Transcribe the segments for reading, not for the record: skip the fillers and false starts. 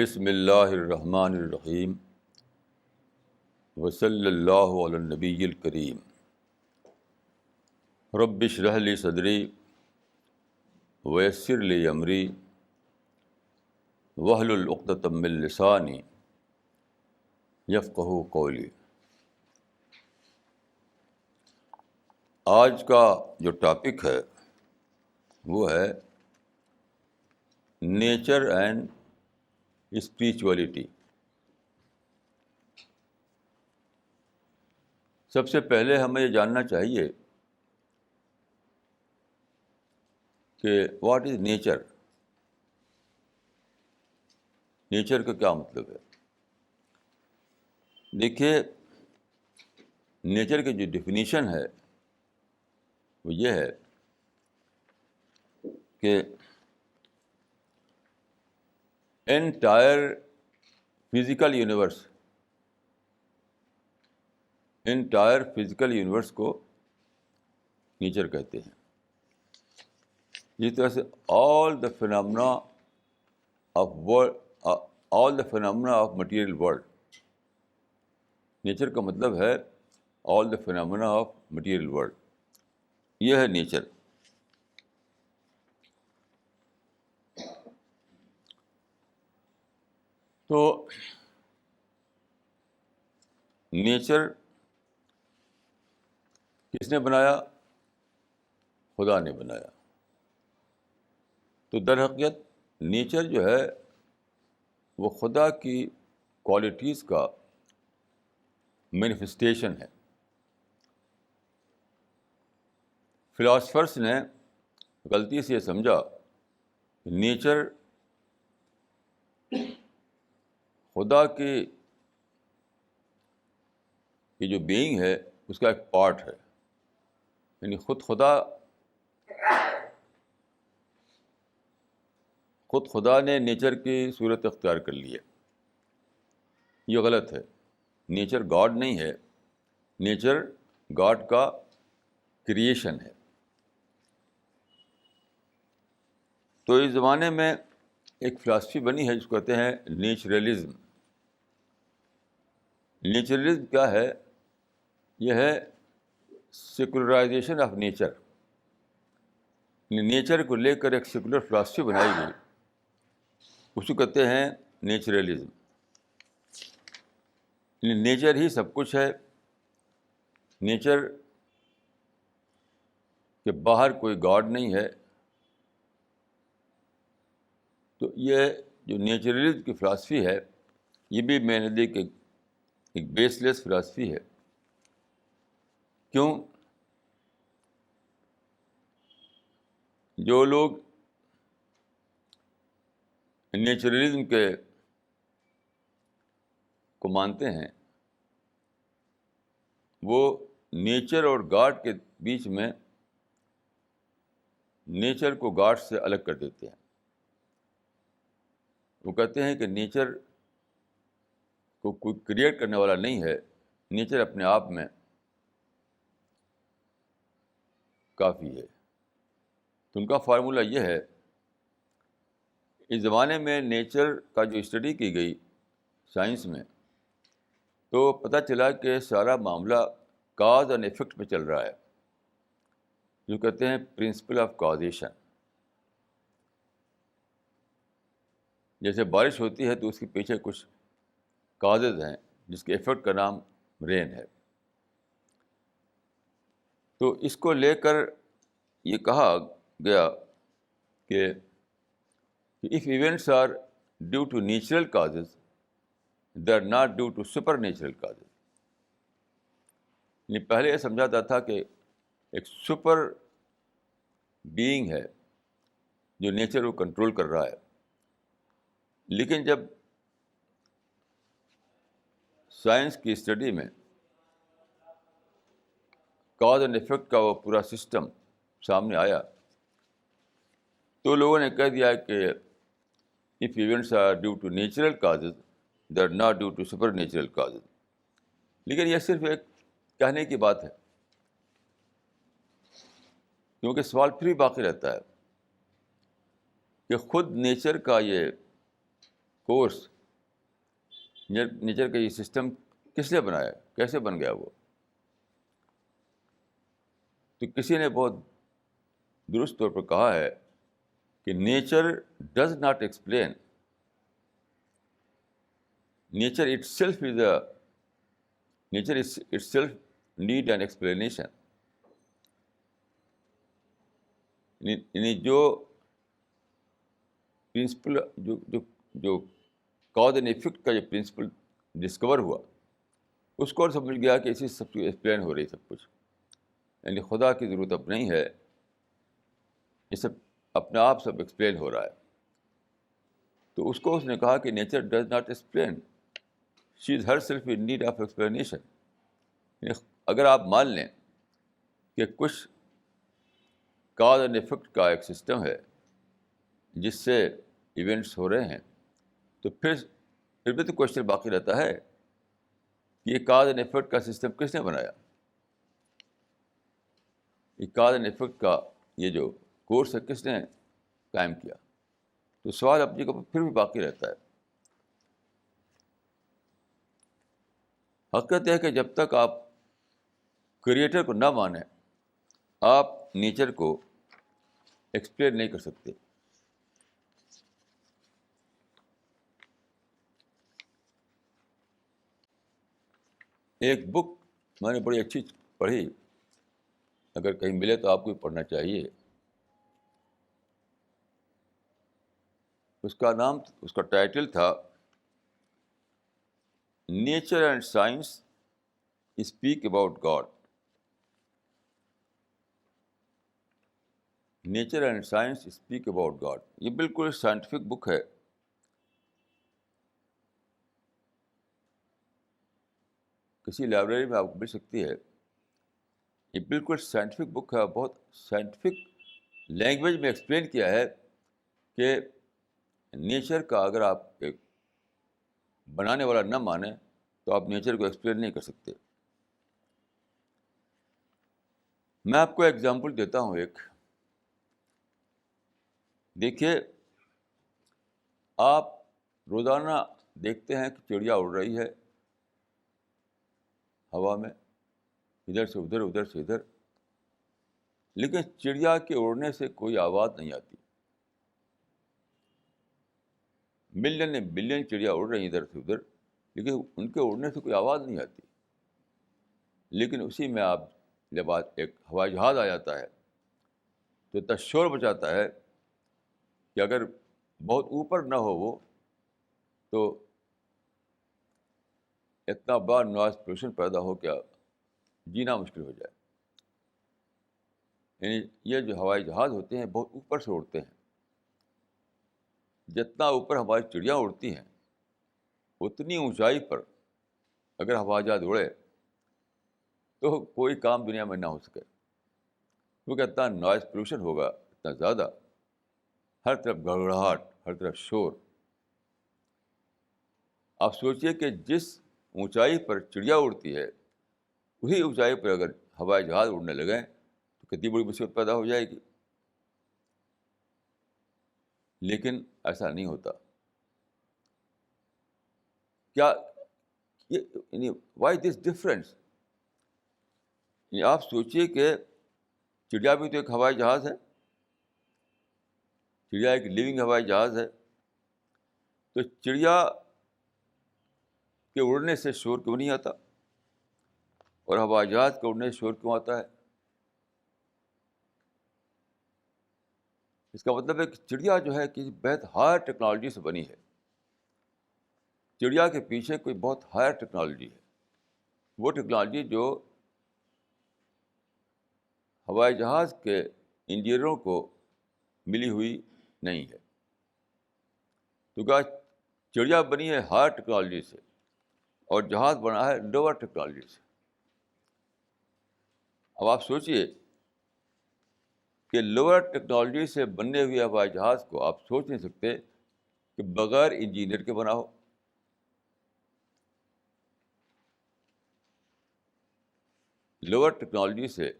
بسم اللہ الرحمن الرحیم وصلی اللہ علی النبی الکریم رب اشرح لی صدری ویسر لی امری واحلل عقدۃ من لسانی یفقہوا قولی۔ آج کا جو ٹاپک ہے وہ ہے نیچر اینڈ اسپریچولیٹی۔ سب سے پہلے ہمیں یہ جاننا چاہیے کہ واٹ از نیچر؟ نیچر کا کیا مطلب ہے؟ دیکھیے، نیچر کی جو ڈیفینیشن ہے وہ یہ ہے کہ انٹائر فزیکل یونیورس کو نیچر کہتے ہیں۔ جس طرح سے all the phenomena of material world, nature کا مطلب ہے all the phenomena of material world, یہ ہے نیچر۔ تو نیچر کس نے بنایا؟ خدا نے بنایا۔ تو در حقیقت نیچر جو ہے وہ خدا کی کوالٹیز کا مینیفیسٹیشن ہے۔ فلاسفرس نے غلطی سے یہ سمجھا کہ نیچر خدا کی جو بینگ ہے اس کا ایک پارٹ ہے، یعنی خود خدا نے نیچر کی صورت اختیار کر لی ہے۔ یہ غلط ہے۔ نیچر گاڈ نہیں ہے، نیچر گاڈ کا کریشن ہے۔ تو اس زمانے میں ایک فلاسفی بنی ہے جس کو کہتے ہیں نیچرلزم۔ نیچرلزم کیا ہے؟ یہ ہے سیکولرائزیشن آف نیچر۔ نیچر کو لے کر ایک سیکولر فلاسفی بنائی گئی، اس کو کہتے ہیں نیچرلزم۔ نیچر ہی سب کچھ ہے، نیچر کے باہر کوئی گاڈ نہیں ہے۔ تو یہ جو نیچرلزم کی فلاسفی ہے یہ بھی میں نے دیکھ ایک بیس لیس فلاسفی ہے۔ کیوں؟ جو لوگ نیچرلزم کو مانتے ہیں وہ نیچر اور گاڈ کے بیچ میں نیچر کو گاڈ سے الگ کر دیتے ہیں۔ وہ کہتے ہیں کہ نیچر کو کوئی کریٹ کرنے والا نہیں ہے، نیچر اپنے آپ میں کافی ہے۔ تو ان کا فارمولہ یہ ہے، اس زمانے میں نیچر کا جو اسٹڈی کی گئی سائنس میں تو پتہ چلا کہ سارا معاملہ کاز اینڈ ایفیکٹ پہ چل رہا ہے، جو کہتے ہیں پرنسپل آف کازیشن۔ جیسے بارش ہوتی ہے تو اس کے پیچھے کچھ کازز ہیں جس کے ایفیکٹ کا نام رین ہے۔ تو اس کو لے کر یہ کہا گیا کہ if events are due to natural causes, they are not due to supernatural causes۔ یعنی پہلے یہ سمجھاتا تھا کہ ایک سپر بینگ ہے جو نیچر کو کنٹرول کر رہا ہے، لیکن جب سائنس کی اسٹڈی میں کاز اینڈ ایفیکٹ کا وہ پورا سسٹم سامنے آیا تو لوگوں نے کہہ دیا کہ if events are due to natural causes, they are not due to supernatural causes۔ لیکن یہ صرف ایک کہنے کی بات ہے، کیونکہ سوال پھر بھی باقی رہتا ہے کہ خود نیچر کا یہ کورس نیچر کا یہ سسٹم کس نے بنایا، کیسے بن گیا وہ؟ تو کسی نے بہت درست طور پر کہا ہے کہ nature does not explain, nature it self is a nature it self need an explanation. یعنی جو پرنسپل جو کاز اینڈ افیکٹ کا جو پرنسپل ڈسکور ہوا، اس کو اور سمجھ گیا کہ اسی سب چیز ایکسپلین ہو رہی سب کچھ. یعنی خدا کی ضرورت اب نہیں ہے، یہ سب اپنے آپ سب ایکسپلین ہو رہا ہے. تو اس نے کہا کہ nature does not explain, she is her self in need of explanation. اگر آپ مان لیں کہ کچھ کاز اینڈ افیکٹ کا ایک سسٹم ہے جس سے ایونٹس ہو رہے ہیں، تو پھر بھی تو کوشچن باقی رہتا ہے کہ یہ کاز اینڈ افیکٹ کا سسٹم کس نے بنایا؟ یہ کاز اینڈ افیکٹ کا یہ جو کورس ہے کس نے قائم کیا؟ تو سوال اپنی کو پھر بھی باقی رہتا ہے. حقیقت یہ ہے کہ جب تک آپ کریٹر کو نہ مانیں، آپ نیچر کو ایکسپلین نہیں کر سکتے. ایک بک میں نے بڑی اچھی پڑھی، اگر کہیں ملے تو آپ کو بھی پڑھنا چاہیے. اس کا ٹائٹل تھا nature and science speak about God. Nature and science speak about God. یہ بالکل سائنٹیفک بک ہے. کسی لائبریری میں آپ کو مل سکتی ہے. یہ بالکل سائنٹیفک بک ہے، بہت سائنٹیفک لینگویج میں ایکسپلین کیا ہے کہ نیچر کا اگر آپ ایک بنانے والا نہ مانیں تو آپ نیچر کو ایکسپلین نہیں کر سکتے. میں آپ کو ایگزامپل دیتا ہوں ایک. دیکھیے، آپ روزانہ دیکھتے ہیں کہ چڑیا اڑ رہی ہے ہوا میں، ادھر سے ادھر ادھر سے ادھر، لیکن چڑیا کے اڑنے سے کوئی آواز نہیں آتی. ملین بلین چڑیا اڑ رہی ہیں ادھر سے ادھر، لیکن ان کے اڑنے سے کوئی آواز نہیں آتی. لیکن اسی میں آپ جب ایک ہوائی جہاز آ جاتا ہے تو اتنا شور بچاتا ہے کہ اگر بہت اوپر نہ ہو وہ تو اتنا بڑا نوائز پولوشن پیدا ہو کہ جینا مشکل ہو جائے. یعنی یہ جو ہوائی جہاز ہوتے ہیں بہت اوپر سے اڑتے ہیں. جتنا اوپر ہماری چڑیاں اڑتی ہیں اتنی اونچائی پر اگر ہوائی جہاز اڑے تو کوئی کام دنیا میں نہ ہو سکے، کیونکہ اتنا نوائز پولوشن ہوگا، اتنا زیادہ، ہر طرف گڑگڑاہٹ، ہر طرف شور. آپ سوچئے کہ جس اونچائی پر چڑیا اڑتی ہے وہی اونچائی پر اگر ہوائی جہاز اڑنے لگیں تو کتنی بڑی مصیبت پیدا ہو جائے گی. لیکن ایسا نہیں ہوتا. کیا یعنی وائی دس ڈفرینس؟ آپ سوچئے کہ چڑیا بھی تو ایک ہوائی جہاز ہے، چڑیا ایک لیونگ ہوائی جہاز ہے. تو چڑیا کے اڑنے سے شور کیوں نہیں آتا اور ہوائی جہاز کے اڑنے سے شور کیوں آتا ہے؟ اس کا مطلب ہے کہ چڑیا جو ہے کہ بہت ہائر ٹیکنالوجی سے بنی ہے. چڑیا کے پیچھے کوئی بہت ہائر ٹیکنالوجی ہے، وہ ٹیکنالوجی جو ہوائی جہاز کے انجینئروں کو ملی ہوئی نہیں ہے. تو کیا چڑیا بنی ہے ہائر ٹیکنالوجی سے اور جہاز بنا ہے لوور ٹیکنالوجی سے. اب آپ سوچئے کہ لوور ٹیکنالوجی سے بننے ہوئے ہوائی جہاز کو آپ سوچ نہیں سکتے کہ بغیر انجینئر کے بنا ہو. لوور ٹیکنالوجی سے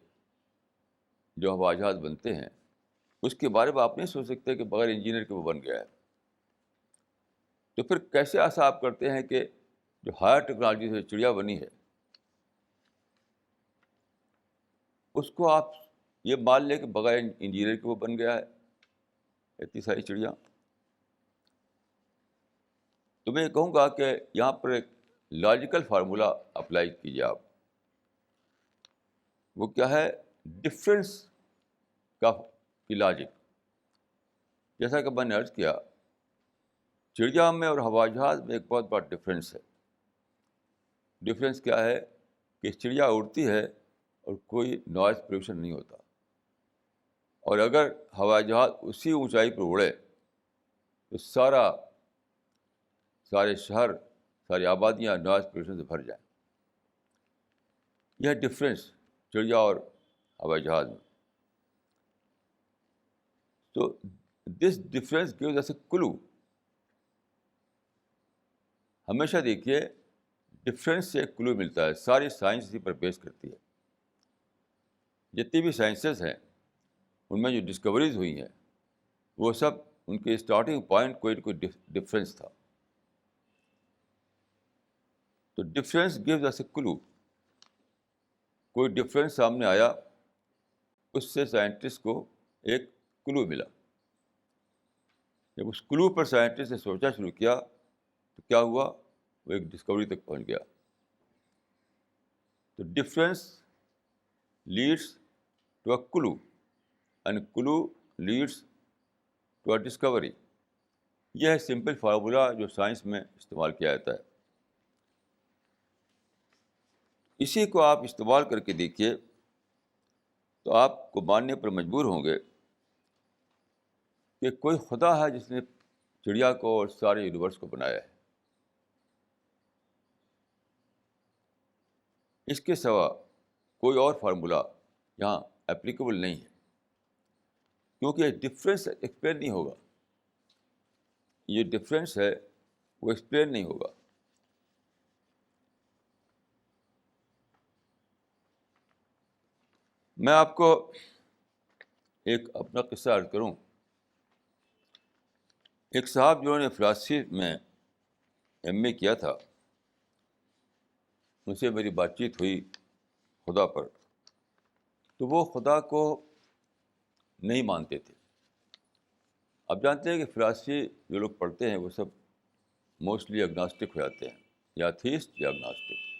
جو ہوائی جہاز بنتے ہیں اس کے بارے میں آپ نہیں سوچ سکتے کہ بغیر انجینئر کے وہ بن گیا ہے. تو پھر کیسے ایسا آپ کرتے ہیں کہ جو ہائر ٹیکنالوجی سے چڑیا بنی ہے، اس کو آپ یہ مان لیں کہ بغیر انجینئر کے وہ بن گیا ہے اتنی ساری چڑیا. تو میں یہ کہوں گا کہ یہاں پر ایک لاجیکل فارمولا اپلائی کیجیے آپ. وہ کیا ہے؟ ڈفرینس کی لاجک. جیسا کہ میں نے عرض کیا، چڑیا میں اور ہوائی جہاز میں ایک بہت بڑا ڈفرینس ہے. ڈفرینس کیا ہے؟ کہ چڑیا اڑتی ہے اور کوئی نوائز پولوشن نہیں ہوتا، اور اگر ہوائی جہاز اسی اونچائی پر اڑے تو سارے شہر، ساری آبادیاں نوائز پولوشن سے بھر جائیں. یہ ہے ڈفرینس چڑیا اور ہوائی جہاز میں. تو دس ڈفرینس گیوز اس اے کلو. ہمیشہ دیکھیے ڈفرینس سے ایک کلو ملتا ہے. ساری سائنس اسی پر بیس کرتی ہے. جتنی بھی سائنسز ہیں ان میں جو ڈسکوریز ہوئی ہیں وہ سب ان کے اسٹارٹنگ پوائنٹ کوئی نہ کوئی ڈفرینس تھا. تو ڈفرینس گیوز اس اے کلو. کوئی ڈفرینس سامنے آیا، اس سے سائنٹسٹ کو ایک کلو ملا. جب اس کلو پر سائنٹسٹ نے سوچنا شروع کیا تو کیا ہوا؟ وہ ایک ڈسکوری تک پہنچ گیا. تو difference leads to a clue and clue leads to a discovery. یہ ہے سمپل فارمولا جو سائنس میں استعمال کیا جاتا ہے. اسی کو آپ استعمال کر کے دیکھیے تو آپ کو ماننے پر مجبور ہوں گے کہ کوئی خدا ہے جس نے چڑیا کو اور سارے یونیورس کو بنایا ہے. اس کے سوا کوئی اور فارمولا یہاں اپلیکیبل نہیں ہے، کیونکہ یہ ڈفرینس ایکسپلین نہیں ہوگا. یہ ڈفرینس ہے وہ ایکسپلین نہیں ہوگا. میں آپ کو ایک اپنا قصہ عرض کروں. ایک صاحب جنہوں نے فلاسفی میں ایم اے کیا تھا، ان سے میری بات چیت ہوئی خدا پر. تو وہ خدا کو نہیں مانتے تھے. آپ جانتے ہیں کہ فلاسفی جو لوگ پڑھتے ہیں وہ سب موسٹلی اگناسٹک ہو جاتے ہیں، یا تھیسٹ یا اگناسٹک.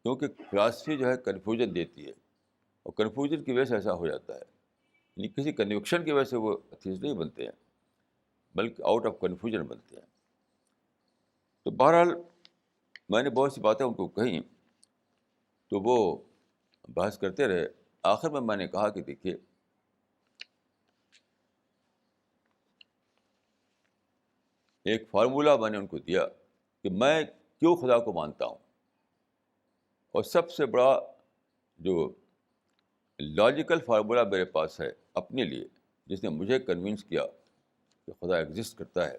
کیونکہ فلاسفی جو ہے کنفیوژن دیتی ہے، اور کنفیوژن کی وجہ سے ایسا ہو جاتا ہے. یعنی کسی کنوکشن کی وجہ سے وہ تھیسٹ نہیں بنتے ہیں، بلکہ آؤٹ آف کنفیوژن بنتے ہیں. تو بہرحال میں نے بہت سی باتیں ان کو کہیں تو وہ بحث کرتے رہے. آخر میں نے کہا کہ دیکھیے، ایک فارمولا میں نے ان کو دیا کہ میں کیوں خدا کو مانتا ہوں. اور سب سے بڑا جو لاجیکل فارمولا میرے پاس ہے اپنے لیے، جس نے مجھے کنونس کیا کہ خدا ایگزسٹ کرتا ہے،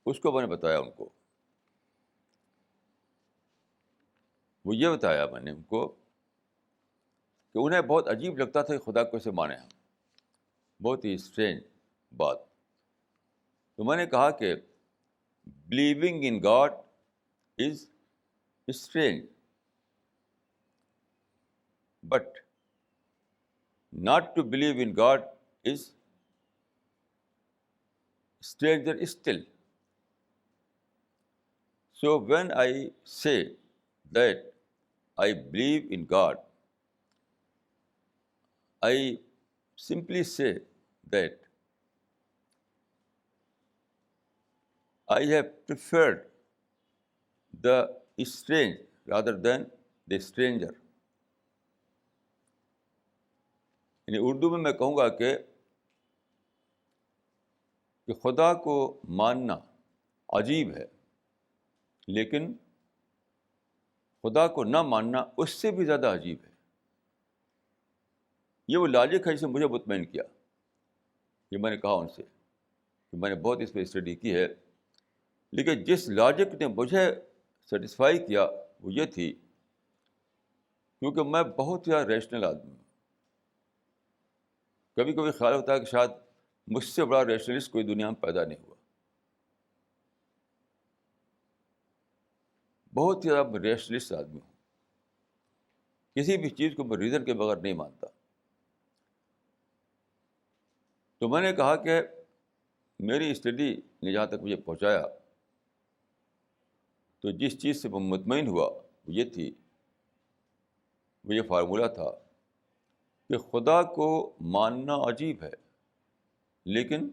اس کو میں نے بتایا ان کو. وہ یہ بتایا میں نے ان کو کہ انہیں بہت عجیب لگتا تھا کہ خدا کو کیسے مانے ہم. بہت ہی اسٹرینج بات. تو میں نے کہا کہ believing in God is strange, but not to believe in God is stranger still. So when I say that I believe in God, I simply say that I have preferred the strange rather than the stranger. یعنی اردو میں کہوں گا کہ خدا کو ماننا عجیب ہے، لیکن خدا کو نہ ماننا اس سے بھی زیادہ عجیب ہے. یہ وہ لاجک ہے جسے مجھے مطمئن کیا. یہ میں نے کہا ان سے کہ میں نے بہت اس پہ اسٹڈی کی ہے، لیکن جس لاجک نے مجھے سیٹسفائی کیا وہ یہ تھی، کیونکہ میں بہت زیادہ ریشنل آدمی ہوں. کبھی کبھی خیال ہوتا ہے کہ شاید مجھ سے بڑا ریشنلسٹ کوئی دنیا میں پیدا نہیں ہوا. بہت ہی زیادہ ریشنلسٹ آدمی ہوں. کسی بھی چیز کو میں ریزن کے بغیر نہیں مانتا. تو میں نے کہا کہ میری اسٹڈی نے جہاں تک مجھے پہنچایا تو جس چیز سے میں مطمئن ہوا وہ یہ تھی، وہ یہ فارمولہ تھا کہ خدا کو ماننا عجیب ہے، لیکن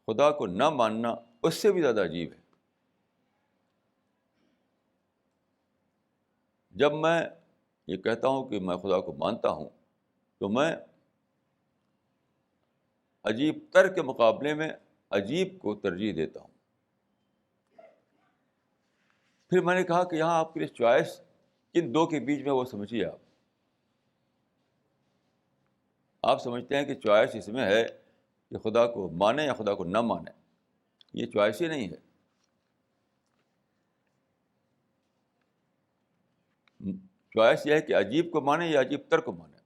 خدا کو نہ ماننا اس سے بھی زیادہ عجیب ہے. جب میں یہ کہتا ہوں کہ میں خدا کو مانتا ہوں تو میں عجیب تر کے مقابلے میں عجیب کو ترجیح دیتا ہوں. پھر میں نے کہا کہ یہاں آپ کے لیے چوائس کن دو کے بیچ میں وہ سمجھیے. آپ سمجھتے ہیں کہ چوائس اس میں ہے کہ خدا کو مانے یا خدا کو نہ مانے. یہ چوائس ہی نہیں ہے. چوائس یہ ہے کہ عجیب کو مانے یا عجیب تر کو مانے،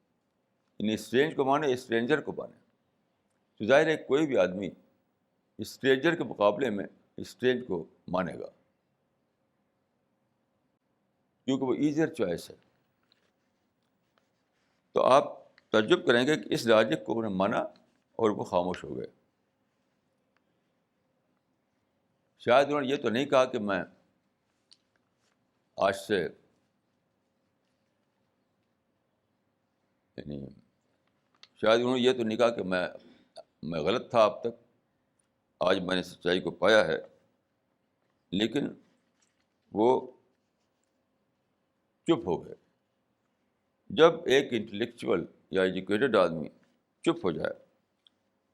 یعنی اسٹرینج کو مانے یا اسٹرینجر کو مانے. تو ظاہر ہے کوئی بھی آدمی اسٹرینجر کے مقابلے میں اسٹرینج کو مانے گا کیونکہ وہ ایزیئر چوائس ہے. تو آپ تعجب کریں گے کہ اس لاجک کو انہوں نے مانا اور وہ خاموش ہو گئے. شاید انہوں نے یہ تو نہیں کہا کہ میں آج سے یعنی شاید انہوں نے یہ تو نہیں کہا کہ میں غلط تھا اب تک، آج میں نے سچائی کو پایا ہے. لیکن وہ چپ ہو گئے. جب ایک انٹلیکچوئل یا ایجوکیٹڈ آدمی چپ ہو جائے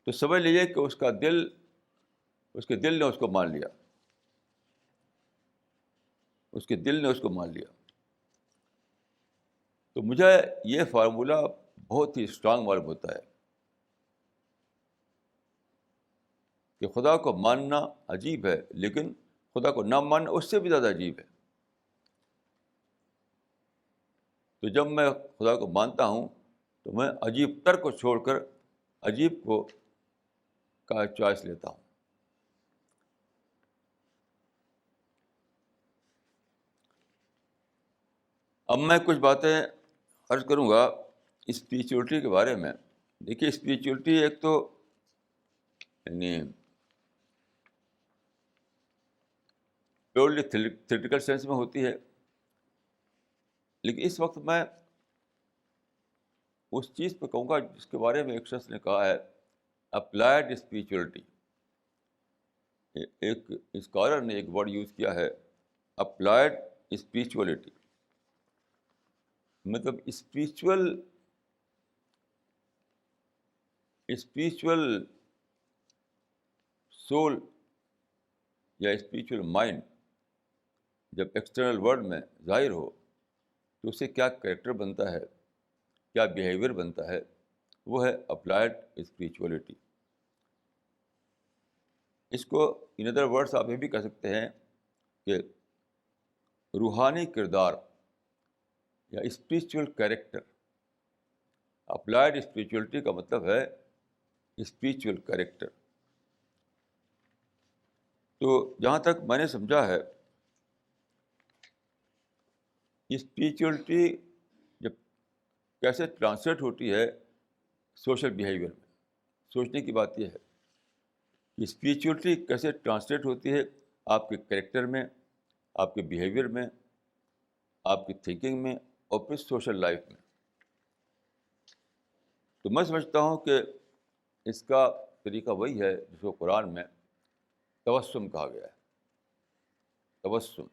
تو سمجھ لیجیے کہ اس کے دل نے اس کو مان لیا. اس کے دل نے اس کو مان لیا. تو مجھے یہ فارمولہ بہت ہی اسٹرانگ معلوم ہوتا ہے کہ خدا کو ماننا عجیب ہے، لیکن خدا کو نہ ماننا اس سے بھی زیادہ عجیب ہے. تو جب میں خدا کو مانتا ہوں تو میں عجیب تر کو چھوڑ کر عجیب کو کا چوائس لیتا ہوں. اب میں کچھ باتیں عرض کروں گا اسپریچولیٹی کے بارے میں. دیکھیے اسپریچولیٹی ایک تو یعنی پیورلی تھیوریٹیکل سینس میں ہوتی ہے، لیکن اس وقت میں اس چیز پہ کہوں گا جس کے بارے میں ایک شخص نے کہا ہے اپلائڈ اسپریچولیٹی. ایک اسکالر نے ایک ورڈ یوز کیا ہے اپلائڈ اسپریچولیٹی. مطلب اسپریچول سول یا اسپریچول مائنڈ جب ایکسٹرنل ورلڈ میں ظاہر ہو تو اس سے کیا کریکٹر بنتا ہے، کیا بیہیویئر بنتا ہے، وہ ہے اپلائڈ اسپریچولیٹی. اس کو ان ادر ورڈس آپ یہ بھی کہہ سکتے ہیں کہ روحانی کردار یا اسپریچول کیریکٹر. اپلائڈ اسپریچولیٹی کا مطلب ہے اسپریچول کیریکٹر. تو جہاں تک میں نے سمجھا ہے اسپریچولیٹی جب کیسے ٹرانسلیٹ ہوتی ہے سوشل بیہیویئر میں. سوچنے کی بات یہ ہے کہ اسپریچولیٹی کیسے ٹرانسلیٹ ہوتی ہے آپ کے کریکٹر میں، آپ کے بیہیویئر میں، آپ کی تھنکنگ میں اور پھر سوشل لائف میں. تو میں سمجھتا ہوں کہ اس کا طریقہ وہی ہے جس کو قرآن میں تبسم کہا گیا ہے. تبسم.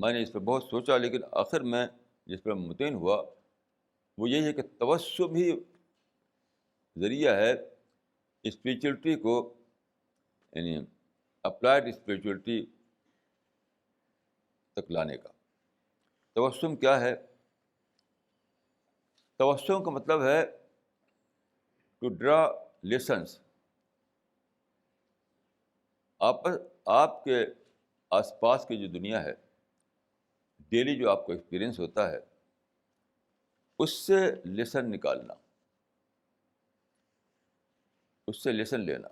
میں نے اس پہ بہت سوچا لیکن آخر میں جس پر مطمئن ہوا وہ یہی ہے کہ تبسم ہی ذریعہ ہے اسپریچولیٹی کو یعنی اپلائڈ اسپریچولیٹی تک لانے کا. تبسم کیا ہے؟ تبسم کا مطلب ہے ٹو ڈرا لیسنس. آپ کے آس پاس کی جو دنیا ہے، ڈیلی جو آپ کو ایکسپیرئنس ہوتا ہے، اس سے لیسن نکالنا، اس سے لیسن لینا.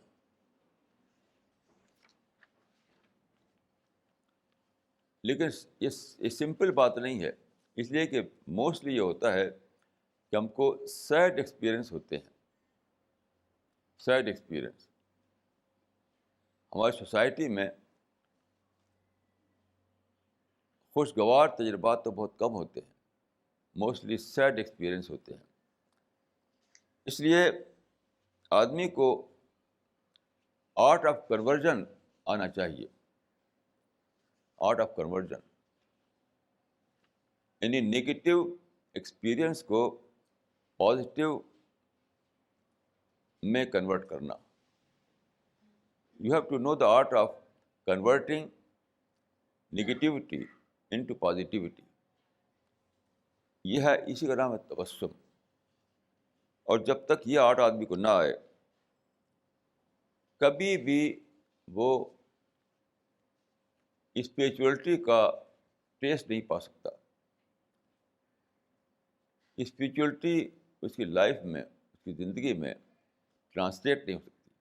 لیکن یہ سمپل بات نہیں ہے، اس لیے کہ موسٹلی یہ ہوتا ہے کہ ہم کو سیڈ ایکسپیرئنس ہوتے ہیں، سیڈ ایکسپیرئنس ہماری سوسائٹی میں خوشگوار تجربات تو بہت کم ہوتے ہیں، موسٹلی سیڈ ایکسپیرئنس ہوتے ہیں. اس لیے آدمی کو آرٹ آف کنورژن آنا چاہیے، آرٹ آف کنورژن یعنی نگیٹو ایکسپیرئنس کو پازیٹیو میں کنورٹ کرنا. You have to know the art of converting negativity into positivity. یہ ہے، اسی کا نام ہے تبسم. اور جب تک یہ آرٹ آدمی کو نہ آئے، کبھی بھی وہ اسپریچولیٹی کا ٹیسٹ نہیں پا سکتا. اسپریچولیٹی اس کی لائف میں، اس کی زندگی میں ٹرانسلیٹ نہیں ہو سکتی.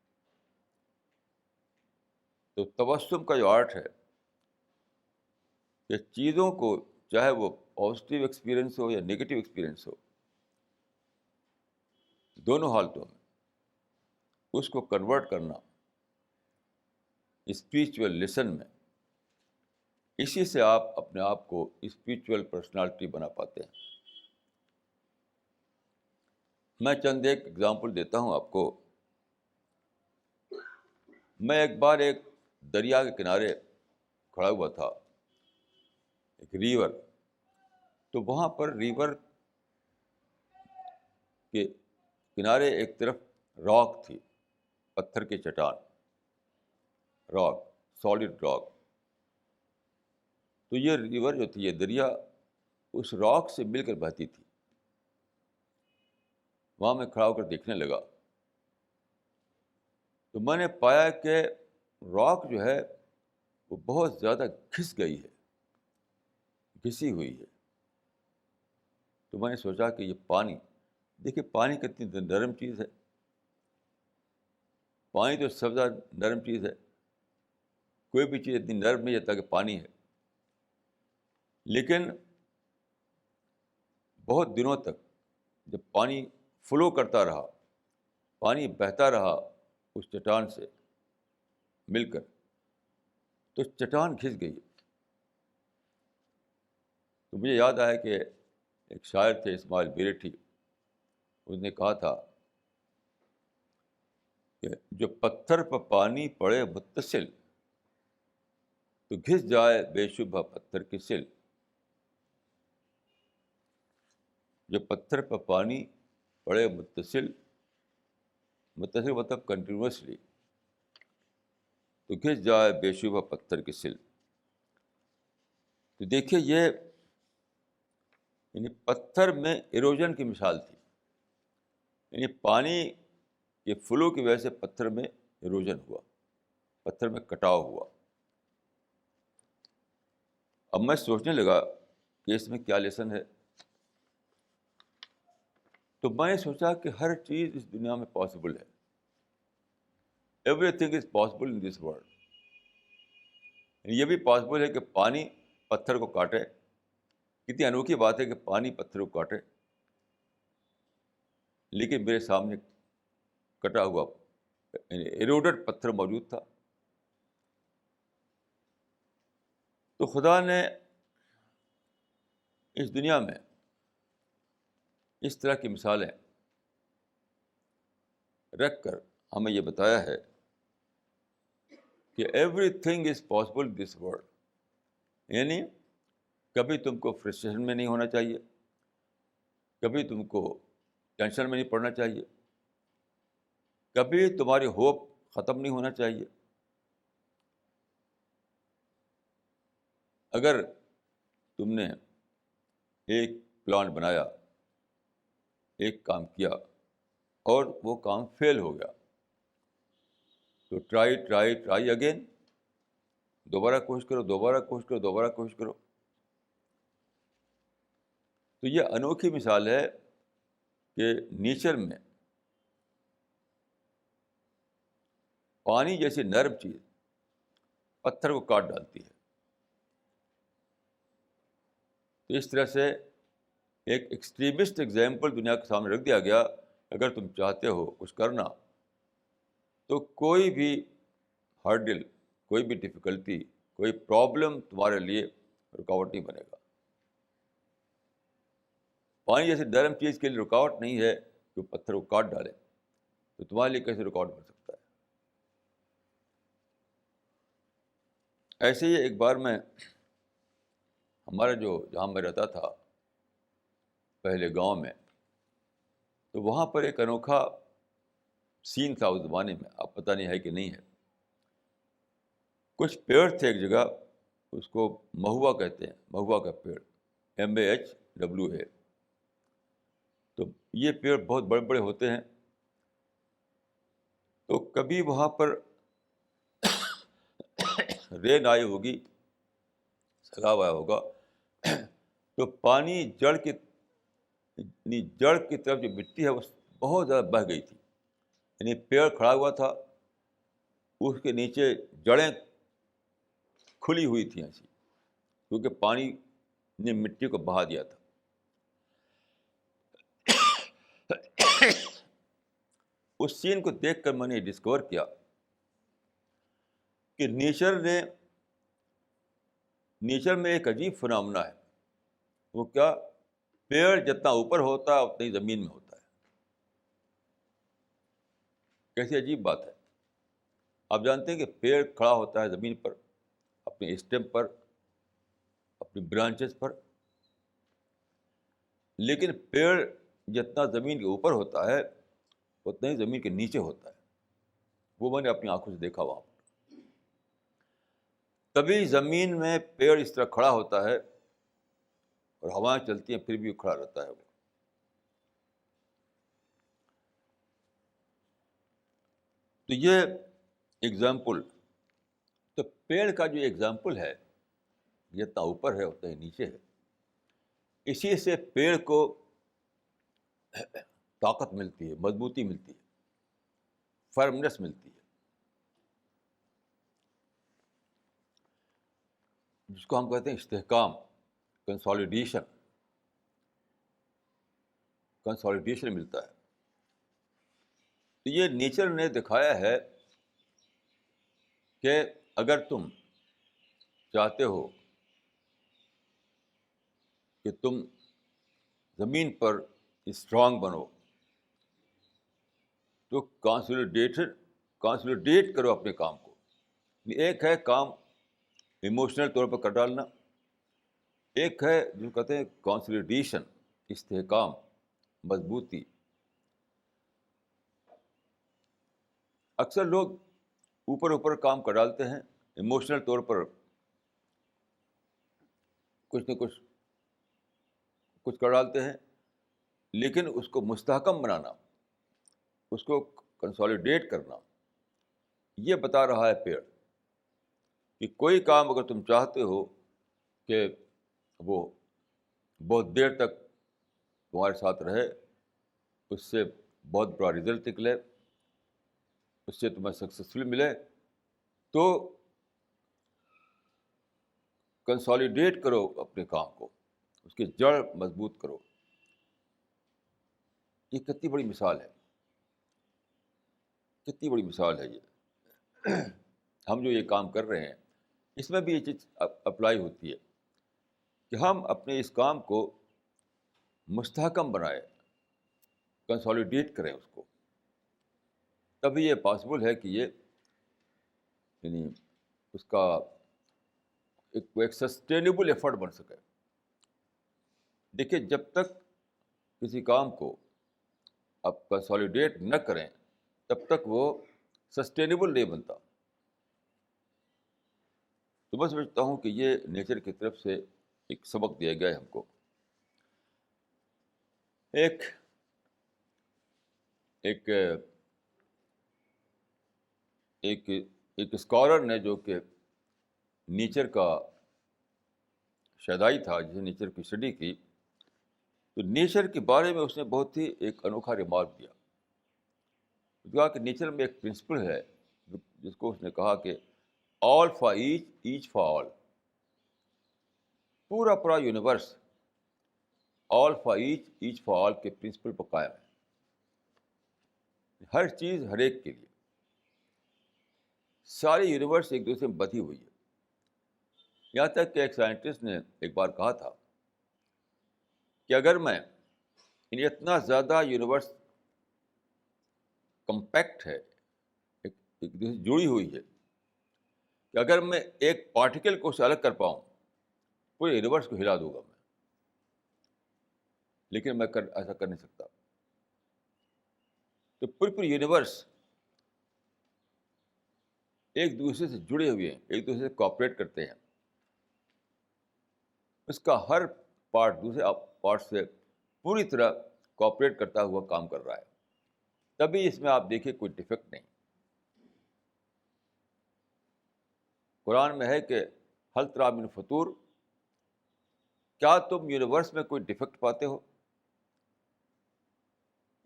تو تبسم کا جو آرٹ ہے کہ چیزوں کو، چاہے وہ پازیٹیو ایکسپیرئنس ہو یا نگیٹو ایکسپیرئنس ہو، دونوں حالتوں میں اس کو کنورٹ کرنا اسپریچول لیسن میں، اسی سے آپ اپنے آپ کو اسپریچول پرسنالٹی بنا پاتے ہیں. میں چند ایک اگزامپل دیتا ہوں آپ کو. میں ایک بار ایک دریا کے کنارے کھڑا ہوا تھا، ایک ریور. تو وہاں پر ریور کے کنارے ایک طرف راک تھی، پتھر کی چٹان، راک، سالڈ راک. تو یہ ریور جو تھی، یہ دریا اس راک سے مل کر بہتی تھی. وہاں میں کھڑا ہو کر دیکھنے لگا تو میں نے پایا کہ راک جو ہے وہ بہت زیادہ گھس گئی ہے، گھسی ہوئی ہے. تو میں نے سوچا کہ یہ پانی، دیکھیے پانی کتنی نرم چیز ہے، پانی تو سب سے زیادہ نرم چیز ہے. کوئی بھی چیز اتنی نرم نہیں جاتا کہ پانی ہے. لیکن بہت دنوں تک جب پانی فلو کرتا رہا، پانی بہتا رہا اس چٹان سے مل کر، تو چٹان گھس گئی. تو مجھے یاد آیا کہ ایک شاعر تھے اسماعیل بیرٹھی، اس نے کہا تھا کہ جو پتھر پر پانی پڑے متصل، تو گھس جائے بے شبہ پتھر کی سل. جو پتھر پر پانی پڑے متصل، متصل مطلب کنٹینیوسلی، تو گھس جائے بے شبہ پتھر کی سل. تو دیکھیے یہ یعنی پتھر میں ایروجن کی مثال تھی. یعنی پانی کے فلو کی وجہ سے پتھر میں ایروجن ہوا، پتھر میں کٹاؤ ہوا. اب میں سوچنے لگا کہ اس میں کیا لیسن ہے. تو میں نے سوچا کہ ہر چیز اس دنیا میں پاسبل ہے. Every thing is possible in this world. یہ بھی پاسبل ہے کہ پانی پتھر کو کاٹے. کتنی انوکھی بات ہے کہ پانی پتھر کو کاٹے. لیکن میرے سامنے کٹا ہوا ایروڈڈ پتھر موجود تھا. تو خدا نے اس دنیا میں اس طرح کی مثالیں رکھ کر ہمیں یہ بتایا ہے کہ every thing is possible this world. یعنی کبھی تم کو فرسٹریشن میں نہیں ہونا چاہیے، کبھی تم کو ٹینشن میں نہیں پڑنا چاہیے، کبھی تمہاری ہوپ ختم نہیں ہونا چاہیے. اگر تم نے ایک پلان بنایا، ایک کام کیا اور وہ کام فیل ہو گیا، تو ٹرائی اگین. دوبارہ کوشش کرو، دوبارہ کوشش کرو، دوبارہ کوشش کرو. تو یہ انوکھی مثال ہے کہ نیچر میں پانی جیسی نرم چیز پتھر کو کاٹ ڈالتی ہے. تو اس طرح سے ایک ایکسٹریمسٹ ایگزامپل دنیا کے سامنے رکھ دیا گیا. اگر تم چاہتے ہو کچھ کرنا تو کوئی بھی ہرڈل، کوئی بھی ڈفیکلٹی، کوئی پرابلم تمہارے لیے رکاوٹ نہیں بنے گا. پانی جیسے نرم چیز کے لیے رکاوٹ نہیں ہے کہ پتھر کو کاٹ ڈالے، تو تمہارے لیے کیسے رکاوٹ بن سکتا ہے؟ ایسے ہی ایک بار میں ہمارا جہاں میں رہتا تھا پہلے گاؤں میں، تو وہاں پر ایک انوکھا سین تھا اس زمانے میں، اب پتہ نہیں ہے کہ نہیں ہے. کچھ پیڑ تھے ایک جگہ، اس کو مہوا کہتے ہیں، مہوا کا پیڑ، MAHWA. تو یہ پیڑ بہت بڑے بڑے ہوتے ہیں. تو کبھی وہاں پر رین آئی ہوگی، سیلاب آیا ہوگا، تو پانی جڑ کی طرف جو مٹی ہے وہ بہت زیادہ بہہ گئی تھی. یعنی پیڑ کھڑا ہوا تھا، اس کے نیچے جڑیں کھلی ہوئی تھیں ایسی، کیونکہ پانی نے مٹی کو بہا دیا تھا. اس سین کو دیکھ کر میں نے ڈسکور کیا کہ نیچر میں ایک عجیب فنامنا ہے. وہ کیا؟ پیڑ جتنا اوپر ہوتا ہے اتنا ہی زمین میں ہوتا ہے. کیسی عجیب بات ہے. آپ جانتے ہیں کہ پیڑ کھڑا ہوتا ہے زمین پر، اپنے اسٹیم پر، اپنی برانچز پر، لیکن پیڑ جتنا زمین کے اوپر ہوتا ہے اتنا ہی زمین کے نیچے ہوتا ہے. وہ میں نے اپنی آنکھوں سے دیکھا وہاں پر. تبھی زمین میں پیڑ اس طرح کھڑا ہوتا ہے اور ہوائیں چلتی ہیں پھر بھی کھڑا رہتا ہے وہ. تو یہ ایگزامپل، تو پیڑ کا جو ایگزامپل ہے، جتنا اوپر ہے اتنا ہی نیچے ہے. اسی سے پیڑ کو طاقت ملتی ہے، مضبوطی ملتی ہے، فرمنس ملتی ہے، جس کو ہم کہتے ہیں استحکام، کنسالیڈیشن ملتا ہے. تو یہ نیچر نے دکھایا ہے کہ اگر تم چاہتے ہو کہ تم زمین پر اسٹرانگ بنو تو کانسولیڈیٹ کرو اپنے کام کو. ایک ہے کام ایموشنل طور پر کر ڈالنا، ایک ہے جو کہتے ہیں کانسولیڈیشن، استحکام، مضبوطی. اکثر لوگ اوپر کام کر ڈالتے ہیں، ایموشنل طور پر کچھ نہ کچھ کر ڈالتے ہیں، لیکن اس کو مستحکم بنانا، اس کو کنسالیڈیٹ کرنا، یہ بتا رہا ہے پیڑ کہ کوئی کام اگر تم چاہتے ہو کہ وہ بہت دیر تک تمہارے ساتھ رہے، اس سے بہت بڑا رزلٹ نکلے، اس سے تمہیں سکسیسفل ملے، تو کنسالیڈیٹ کرو اپنے کام کو، اس کی جڑ مضبوط کرو. یہ کتنی بڑی مثال ہے، کتنی بڑی مثال ہے یہ. ہم جو یہ کام کر رہے ہیں اس میں بھی یہ چیز اپلائی ہوتی ہے کہ ہم اپنے اس کام کو مستحکم بنائیں، کنسالیڈیٹ کریں اس کو. تبھی یہ پاسبل ہے کہ یہ یعنی اس کا ایک سسٹینیبل ایفرٹ بن سکے. دیکھیے، جب تک کسی کام کو آپ کنسالیڈیٹ نہ کریں تب تک وہ سسٹینیبل نہیں بنتا. تو میں سمجھتا ہوں کہ یہ نیچر کی طرف سے ایک سبق دیا گیا ہے ہم کو. ایک ایک ایک ایک اسکالر نے جو کہ نیچر کا شیدائی تھا، جس نے نیچر کی اسٹڈی کی، تو نیچر کے بارے میں اس نے بہت ہی ایک انوکھا ریمارک دیا. کہا کہ نیچر میں ایک پرنسپل ہے جس کو اس نے کہا کہ all for each, each for all. پورا universe all for each for all کے پرنسپل پر قائم ہے. ہر چیز ہر ایک کے لیے. ساری یونیورس ایک دوسرے میں بندھی ہوئی ہے. یہاں تک کہ ایک سائنٹسٹ نے ایک بار کہا تھا کہ اگر میں اتنا زیادہ یونیورس کمپیکٹ ہے, ایک دوسرے سے جڑی ہوئی ہے, کہ اگر میں ایک پارٹیکل کو اس سے الگ کر پاؤں پورے یونیورس کو ہلا دوں گا میں, لیکن میں ایسا کر نہیں سکتا. تو پوری یونیورس ایک دوسرے سے جڑے ہوئے ہیں, ایک دوسرے سے کوآپریٹ کرتے ہیں. اس کا ہر پارٹ دوسرے پارٹ سے پوری طرح کوآپریٹ کرتا ہوا کام کر رہا ہے. تبھی اس میں آپ دیکھیے کوئی ڈیفیکٹ نہیں. قرآن میں ہے کہ ہل تری من فطور, کیا تم یونیورس میں کوئی ڈیفیکٹ پاتے ہو؟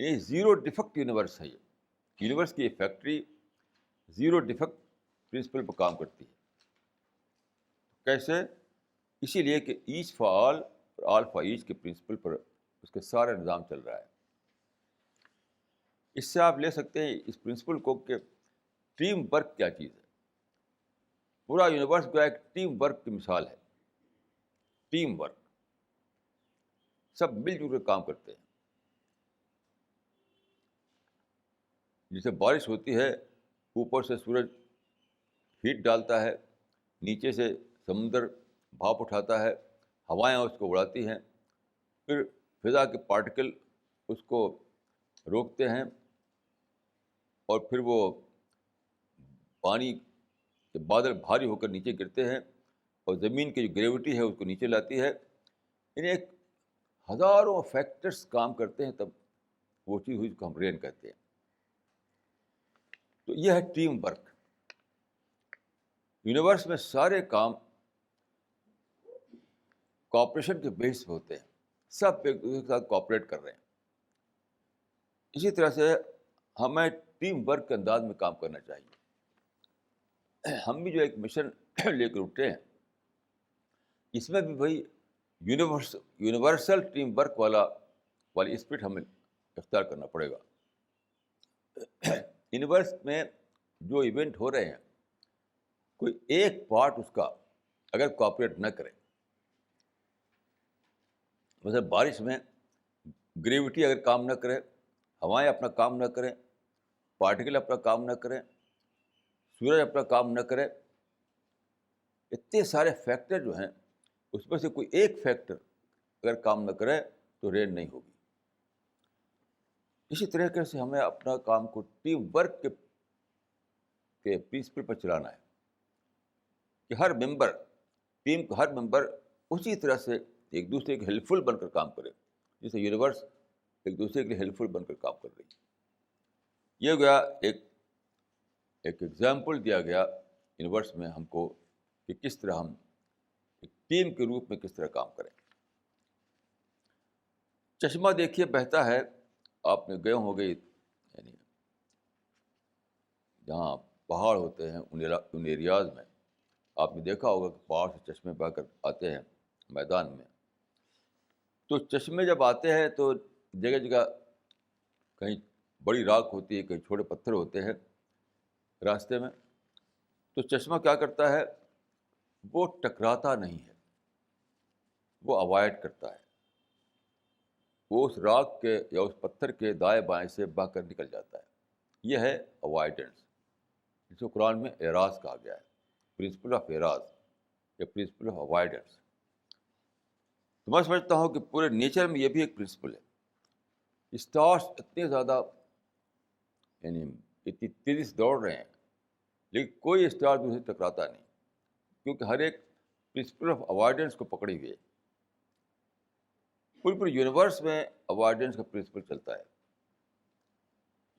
یہ زیرو ڈیفیکٹ یونیورس ہے. یہ یونیورس کی فیکٹری زیرو ڈیفیکٹ پرنسپل پر کام کرتی ہے. کیسے؟ اسی لیے کہ ایچ فار آل اور آل فار ایچ کے پرنسپل پر اس کے سارا نظام چل رہا ہے. اس سے آپ لے سکتے ہیں اس پرنسپل کو کہ ٹیم ورک کیا چیز ہے. پورا یونیورس کا ایک ٹیم ورک کی مثال ہے. ٹیم ورک, سب مل جل کر کام کرتے ہیں. جیسے بارش ہوتی ہے, اوپر سے سورج ہیٹ ڈالتا ہے, نیچے سے سمندر بھاپ اٹھاتا ہے, ہوائیں اس کو اڑاتی ہیں, پھر فضا کے پارٹیکل اس کو روکتے ہیں, اور پھر وہ پانی کے بادل بھاری ہو کر نیچے گرتے ہیں, اور زمین کی جو گریوٹی ہے اس کو نیچے لاتی ہے. یعنی ایک ہزاروں فیکٹرز کام کرتے ہیں, تب وہ چیز ہوئی جس کو ہم رین کہتے ہیں. تو یہ ہے ٹیم ورک. یونیورس میں سارے کام کوآپریشن کے بیس پہ ہوتے ہیں, سب ایک دوسرے کے ساتھ کوآپریٹ کر رہے ہیں. اسی طرح سے ہمیں ٹیم ورک کے انداز میں کام کرنا چاہیے. ہم بھی جو ایک مشن لے کر اٹھے ہیں, اس میں بھی بھائی یونیورسل ٹیم ورک والی اسپرٹ ہمیں اختیار کرنا پڑے گا. یونیورس میں جو ایونٹ ہو رہے ہیں, کوئی ایک پارٹ اس کا اگر کوآپریٹ نہ کرے, مثلا بارش میں گریوٹی اگر کام نہ کرے, ہوائیں اپنا کام نہ کریں, پارٹیکل اپنا کام نہ کریں, سورج اپنا کام نہ کرے, اتنے سارے فیکٹر جو ہیں اس میں سے کوئی ایک فیکٹر اگر کام نہ کرے تو رین نہیں ہوگی. اسی طریقے سے ہمیں اپنا کام کو ٹیم ورک کے پرنسپل پر چلانا ہے کہ ہر ممبر, ٹیم کا ہر ممبر اسی طرح سے ایک دوسرے کے ہیلپ فل بن کر کام کرے, جیسے یونیورس ایک دوسرے کے لیے ہیلپ فل بن کر کام کر رہی ہے. یہ گیا ایک ایگزامپل دیا گیا یونیورس میں ہم کو کہ کس طرح ہم ایک ٹیم کے روپ میں کس طرح کام کریں. چشمہ دیکھیے بہتا ہے, آپ نے گئے ہوں گے یعنی جہاں پہاڑ ہوتے ہیں ان ایریاز میں آپ نے دیکھا ہوگا کہ پہاڑ سے چشمے بہہ کر آتے ہیں میدان میں. تو چشمے جب آتے ہیں تو جگہ جگہ کہیں بڑی راک ہوتی ہے, کہیں چھوٹے پتھر ہوتے ہیں راستے میں. تو چشمہ کیا کرتا ہے, وہ ٹکراتا نہیں ہے, وہ اوائڈ کرتا ہے. وہ اس راک کے یا اس پتھر کے دائیں بائیں سے بہہ کر نکل جاتا ہے. یہ ہے اوائڈنس, جس کو قرآن میں اعراض کہا گیا ہے, پرنسپل آف اعراض یا پرنسپل آف اوائڈنس. تو میں سمجھتا ہوں کہ پورے نیچر میں یہ بھی ایک پرنسپل ہے. اسٹارس اتنے زیادہ یعنی اتنی تیزی سے دوڑ رہے ہیں, لیکن کوئی اسٹار دوسرے سے ٹکراتا نہیں, کیونکہ ہر ایک پرنسپل آف اوائڈنس کو پکڑی ہوئی ہے. پوری یونیورس میں اوائڈنس کا پرنسپل چلتا ہے.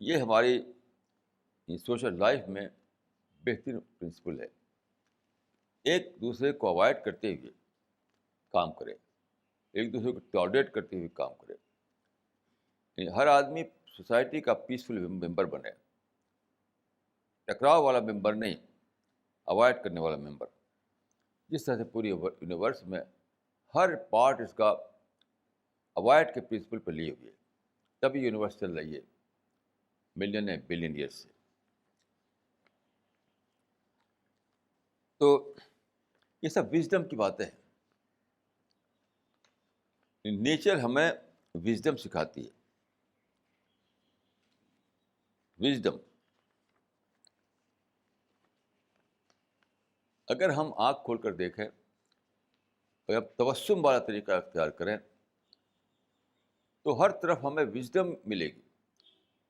یہ ہماری سوشل لائف میں بہترین پرنسپل ہے. ایک دوسرے کو اوائڈ کرتے ہوئے کام کرے, ایک دوسرے کو ٹالریٹ کرتے ہوئے کام کرے. ہر آدمی سوسائٹی کا پیسفل ممبر بنے, ٹکراؤ والا ممبر نہیں, اوائڈ کرنے والا ممبر. جس طرح سے پوری یونیورس میں ہر پارٹ اس کا اوائٹ کے پرنسپل پہ لیے ہوئے، تبھی یونیورس چل رہی ہے ملین بلین ایئر سے. تو یہ سب وزڈم کی باتیں ہیں. نیچر ہمیں وزڈم سکھاتی ہے. وزڈم اگر ہم آنکھ کھول کر دیکھیں اور اب تبسم والا طریقہ اختیار کریں تو ہر طرف ہمیں وزڈم ملے گی،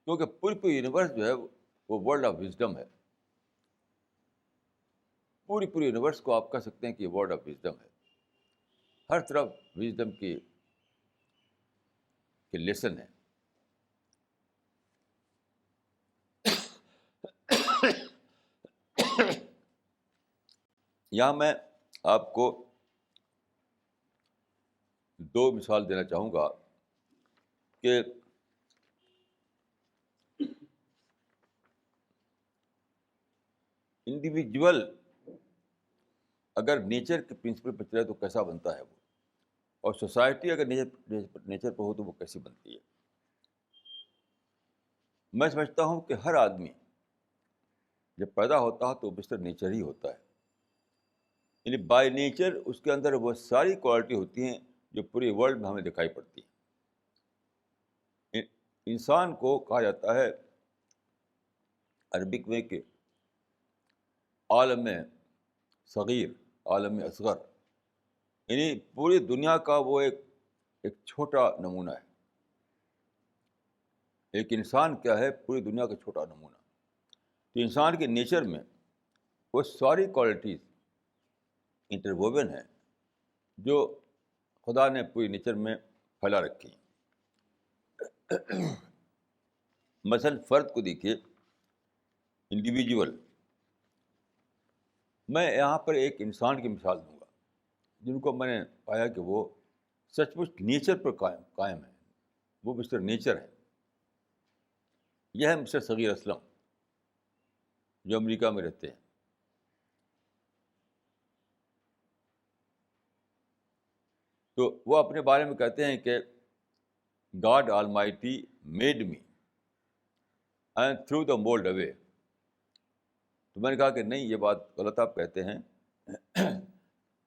کیونکہ پوری یونیورس جو ہے وہ ورلڈ آف وزڈم ہے. پوری یونیورس کو آپ کہہ سکتے ہیں کہ ورلڈ آف وزڈم ہے. ہر طرف وزڈم کے لیسن ہے. یہاں میں آپ کو 2 مثال دینا چاہوں گا کہ انڈیویجول اگر نیچر کے پرنسپل پہ چلے تو کیسا بنتا ہے وہ، اور سوسائٹی اگر نیچر پہ ہو تو وہ کیسی بنتی ہے. میں سمجھتا ہوں کہ ہر آدمی جب پیدا ہوتا ہے تو مسٹر نیچر ہی ہوتا ہے. یعنی بائی نیچر اس کے اندر وہ ساری کوالٹی ہوتی ہیں جو پوری ورلڈ میں ہمیں دکھائی پڑتی ہیں. انسان کو کہا جاتا ہے عربک میں کہ عالم صغیر، عالم اصغر، یعنی پوری دنیا کا وہ ایک چھوٹا نمونہ ہے. ایک انسان کیا ہے؟ پوری دنیا کا چھوٹا نمونہ. تو انسان کے نیچر میں وہ ساری کوالٹیز انٹرووون ہیں جو خدا نے پوری نیچر میں پھیلا رکھی ہیں. مثلاً فرد کو دیکھیے، انڈیویجول. میں یہاں پر ایک انسان کی مثال دوں گا جن کو میں نے پایا کہ وہ سچ مچ نیچر پر قائم ہے. وہ مسٹر نیچر ہے. یہ ہے مسٹر صغیر اسلم جو امریکہ میں رہتے ہیں. تو وہ اپنے بارے میں کہتے ہیں کہ God almighty made me and threw the mould away. تو میں نے کہا کہ نہیں، یہ بات غلط آپ کہتے ہیں.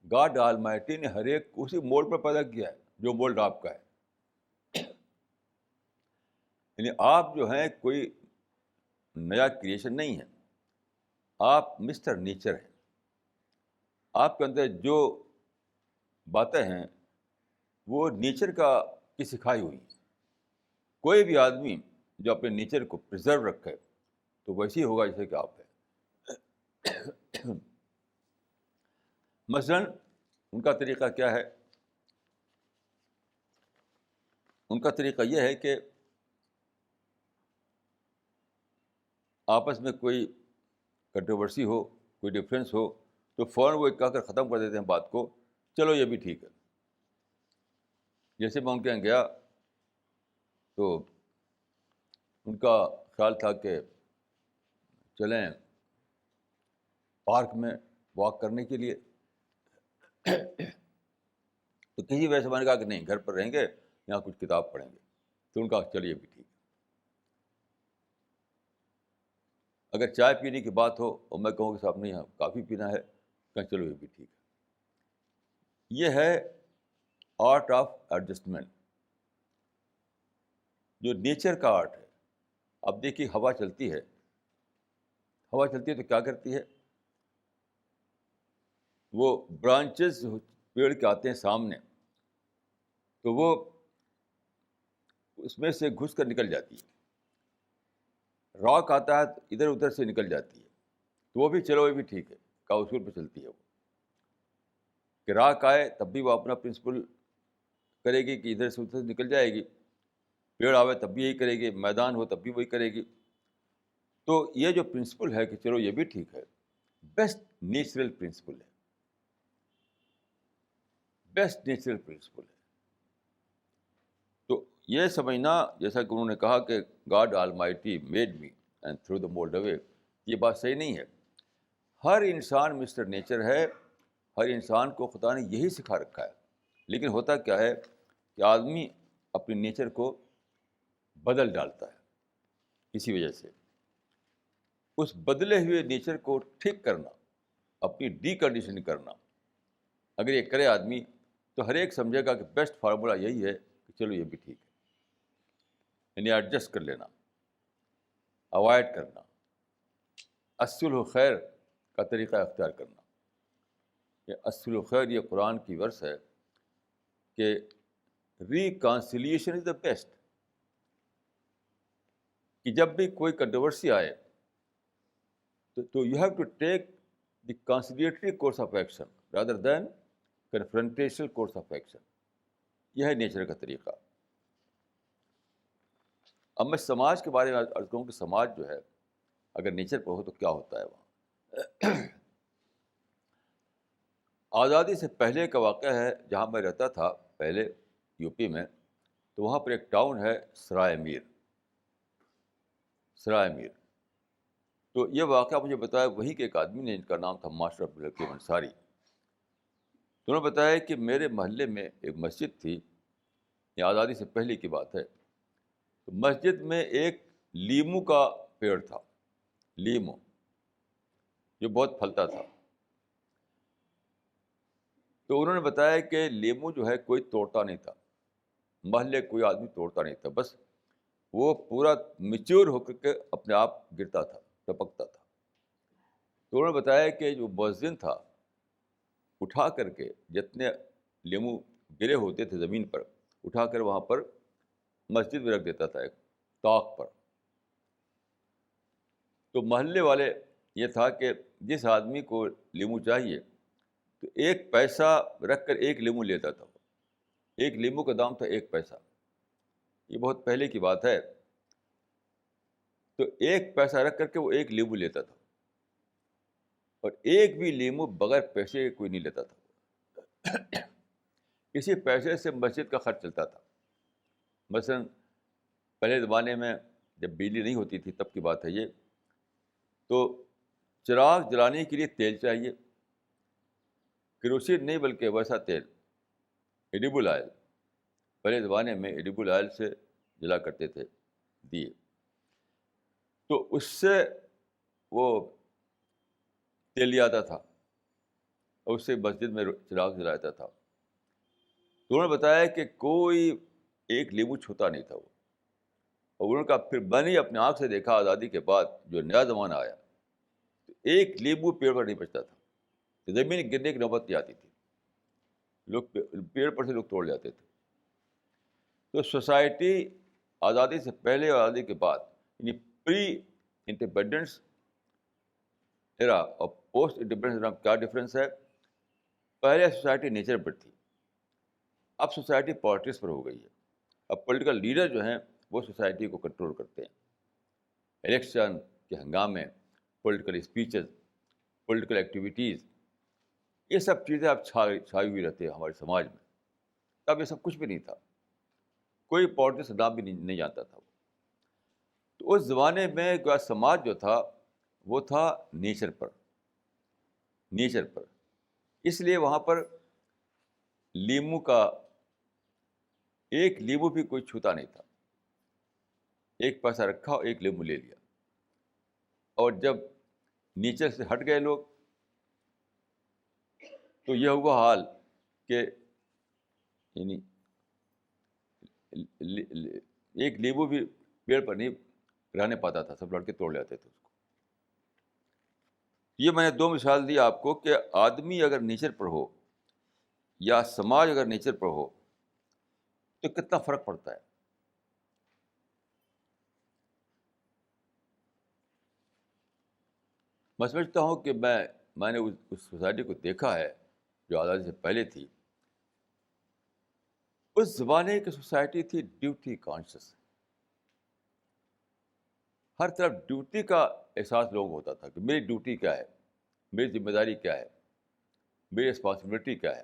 گاڈ آلمائٹی نے ہر ایک اسی مولڈ پر پیدا کیا ہے جو مولڈ آپ کا ہے. یعنی آپ جو ہیں کوئی نیا کریشن نہیں ہے، آپ مسٹر نیچر ہیں. آپ کے اندر جو باتیں ہیں وہ نیچر کی سکھائی ہوئی. کوئی بھی آدمی جو اپنے نیچر کو پرزرو رکھے تو ویسے ہی ہوگا جیسے کہ آپ ہیں. مثلاً ان کا طریقہ کیا ہے؟ ان کا طریقہ یہ ہے کہ آپس میں کوئی کنٹروورسی ہو، کوئی ڈفرینس ہو تو فوراً وہ کہہ کر ختم کر دیتے ہیں بات کو، چلو یہ بھی ٹھیک ہے. جیسے میں ان کے یہاں گیا تو ان کا خیال تھا کہ چلیں پارک میں واک کرنے کے لیے. تو کسی وجہ سے میں نے کہا کہ نہیں، گھر پر رہیں گے، یہاں کچھ کتاب پڑھیں گے. تو ان کا چلیے بھی ٹھیک ہے. اگر چائے پینے کی بات ہو اور میں کہوں کہ صاحب نہیں، یہاں کافی پینا ہے، کہ چلو یہ بھی ٹھیک ہے. یہ ہے آرٹ آف ایڈجسٹمنٹ، جو نیچر کا آرٹ ہے. اب دیکھیے ہوا چلتی ہے تو کیا کرتی ہے؟ وہ برانچز پیڑ کے آتے ہیں سامنے تو وہ اس میں سے گھس کر نکل جاتی ہے. راک آتا ہے تو ادھر ادھر سے نکل جاتی ہے، تو وہ بھی چلو یہ بھی ٹھیک ہے کا اصول پہ چلتی ہے. وہ کہ راک آئے تب بھی وہ اپنا پرنسپل کرے گی کہ ادھر سے ادھر سے نکل جائے گی، پیڑ آوے تب بھی یہی کرے گی، میدان ہو تب بھی وہی کرے گی. تو یہ جو پرنسپل ہے کہ چلو یہ بھی ٹھیک ہے، بیسٹ نیچرل پرنسپل ہے. بیسٹ نیچرل پرنسپل ہے. تو یہ سمجھنا، جیسا کہ انہوں نے کہا کہ God almighty made me and threw the mould away, یہ بات صحیح نہیں ہے. ہر انسان مسٹر نیچر ہے. ہر انسان کو خدا نے یہی سکھا رکھا ہے. لیکن ہوتا کیا ہے کہ آدمی اپنے نیچر کو بدل ڈالتا ہے. اسی وجہ سے اس بدلے ہوئے نیچر کو ٹھیک کرنا، اپنی ڈی کنڈیشن کرنا، اگر یہ کرے آدمی تو ہر ایک سمجھے گا کہ بیسٹ فارمولا یہی ہے کہ چلو یہ بھی ٹھیک ہے. یعنی ایڈجسٹ کر لینا، اوائڈ کرنا، الصلح خیر کا طریقہ اختیار کرنا. یہ الصلح خیر یہ قرآن کی ورس ہے کہ ریکانسیلیشن از دا بیسٹ. کہ جب بھی کوئی کنٹروورسی آئے تو you have to take the conciliatory course of action rather than confrontational course of action. یہ ہے نیچر کا طریقہ. اب میں سماج کے بارے میں عرض کروں کہ سماج جو ہے اگر نیچر پر ہو تو کیا ہوتا ہے وہاں. آزادی سے پہلے کا واقعہ ہے، جہاں میں رہتا تھا پہلے یو پی میں، تو وہاں پر ایک ٹاؤن ہے سرائے میر. سرائے میر تو یہ واقعہ مجھے بتایا وہیں کے ایک آدمی نے، ان کا نام تھا ماسٹر عبدالحکیم انصاری. تو انہوں نے بتایا کہ میرے محلے میں ایک مسجد تھی، یہ آزادی سے پہلے کی بات ہے. تو مسجد میں ایک لیمو کا پیڑ تھا، لیمو جو بہت پھلتا تھا. تو انہوں نے بتایا کہ لیمو جو ہے کوئی توڑتا نہیں تھا، محلے کوئی آدمی توڑتا نہیں تھا، بس وہ پورا میچور ہو کر کے اپنے آپ گرتا تھا، ٹپکتا تھا. تو انہوں نے بتایا کہ جو مؤذن تھا اٹھا کر کے جتنے لیمو گرے ہوتے تھے زمین پر، اٹھا کر وہاں پر مسجد میں رکھ دیتا تھا ایک طاق پر. تو محلے والے یہ تھا کہ جس آدمی کو لیمو چاہیے تو 1 پیسہ رکھ کر ایک لیمو لیتا تھا. ایک لیمو کا دام تھا 1 پیسہ. یہ بہت پہلے کی بات ہے. تو 1 پیسہ رکھ کر کے وہ ایک لیمو لیتا تھا، اور ایک بھی لیمو بغیر پیسے کے کوئی نہیں لیتا تھا. اسی پیسے سے مسجد کا خرچ چلتا تھا. مثلاً پہلے زمانے میں جب بجلی نہیں ہوتی تھی تب کی بات ہے یہ، تو چراغ جلانے کے لیے تیل چاہیے، کیروسین نہیں بلکہ ویسا تیل، ایڈیبل آئل. پہلے زمانے میں ایڈیبل آئل سے جلا کرتے تھے دیے. تو اس سے وہ تیل لے آتا تھا اور اس سے مسجد میں چراغ جلاتا تھا. تو انہوں نے بتایا کہ کوئی ایک لیمو چھوتا نہیں تھا وہ. اور انہوں نے کہا پھر میں نے اپنے آنکھ سے دیکھا آزادی کے بعد جو نیا زمانہ آیا تو ایک لیمو پیڑ پر نہیں بچتا تھا. زمین گرنے کی نوبت نہیں آتی تھی، لوگ پیڑ پر سے لوگ توڑ جاتے تھے. تو سوسائٹی آزادی سے پہلے اور آزادی کے بعد، یعنی پری انڈیپینڈنس ایرا اور پوسٹ انڈیپینڈنس ایرا میں کیا ڈفرینس ہے؟ پہلے سوسائٹی نیچر پر تھی، اب سوسائٹی پالیٹکس پر ہو گئی ہے. اب پولیٹیکل لیڈر جو ہیں وہ سوسائٹی کو کنٹرول کرتے ہیں. الیکشن کے ہنگامے، پولیٹیکل اسپیچز، پولیٹیکل ایکٹیویٹیز، یہ سب چیزیں اب چھائی ہوئی رہتی ہیں ہمارے سماج میں. تب یہ سب کچھ بھی نہیں تھا، کوئی پالیٹکس نام بھی نہیں جانتا تھا. تو اس زمانے میں سماج جو تھا وہ تھا نیچر پر. نیچر پر اس لیے وہاں پر لیمو کا ایک لیمو بھی کوئی چھوتا نہیں تھا. 1 پیسہ رکھا اور ایک لیمو لے لیا. اور جب نیچر سے ہٹ گئے لوگ تو یہ ہوا حال کہ یعنی ایک لیمو بھی پیڑ پر نہیں رہنے پاتا تھا، سب لڑکے توڑ لیتے تھے اس کو. یہ میں نے 2 مثال دی آپ کو کہ آدمی اگر نیچر پر ہو یا سماج اگر نیچر پر ہو تو کتنا فرق پڑتا ہے. میں سمجھتا ہوں کہ میں نے اس سوسائٹی کو دیکھا ہے جو آزادی سے پہلے تھی. اس زمانے کی سوسائٹی تھی ڈیوٹی کانشیس. ہر طرف ڈیوٹی کا احساس لوگوں کو ہوتا تھا کہ میری ڈیوٹی کیا ہے، میری ذمہ داری کیا ہے، میری رسپانسبلٹی کیا ہے.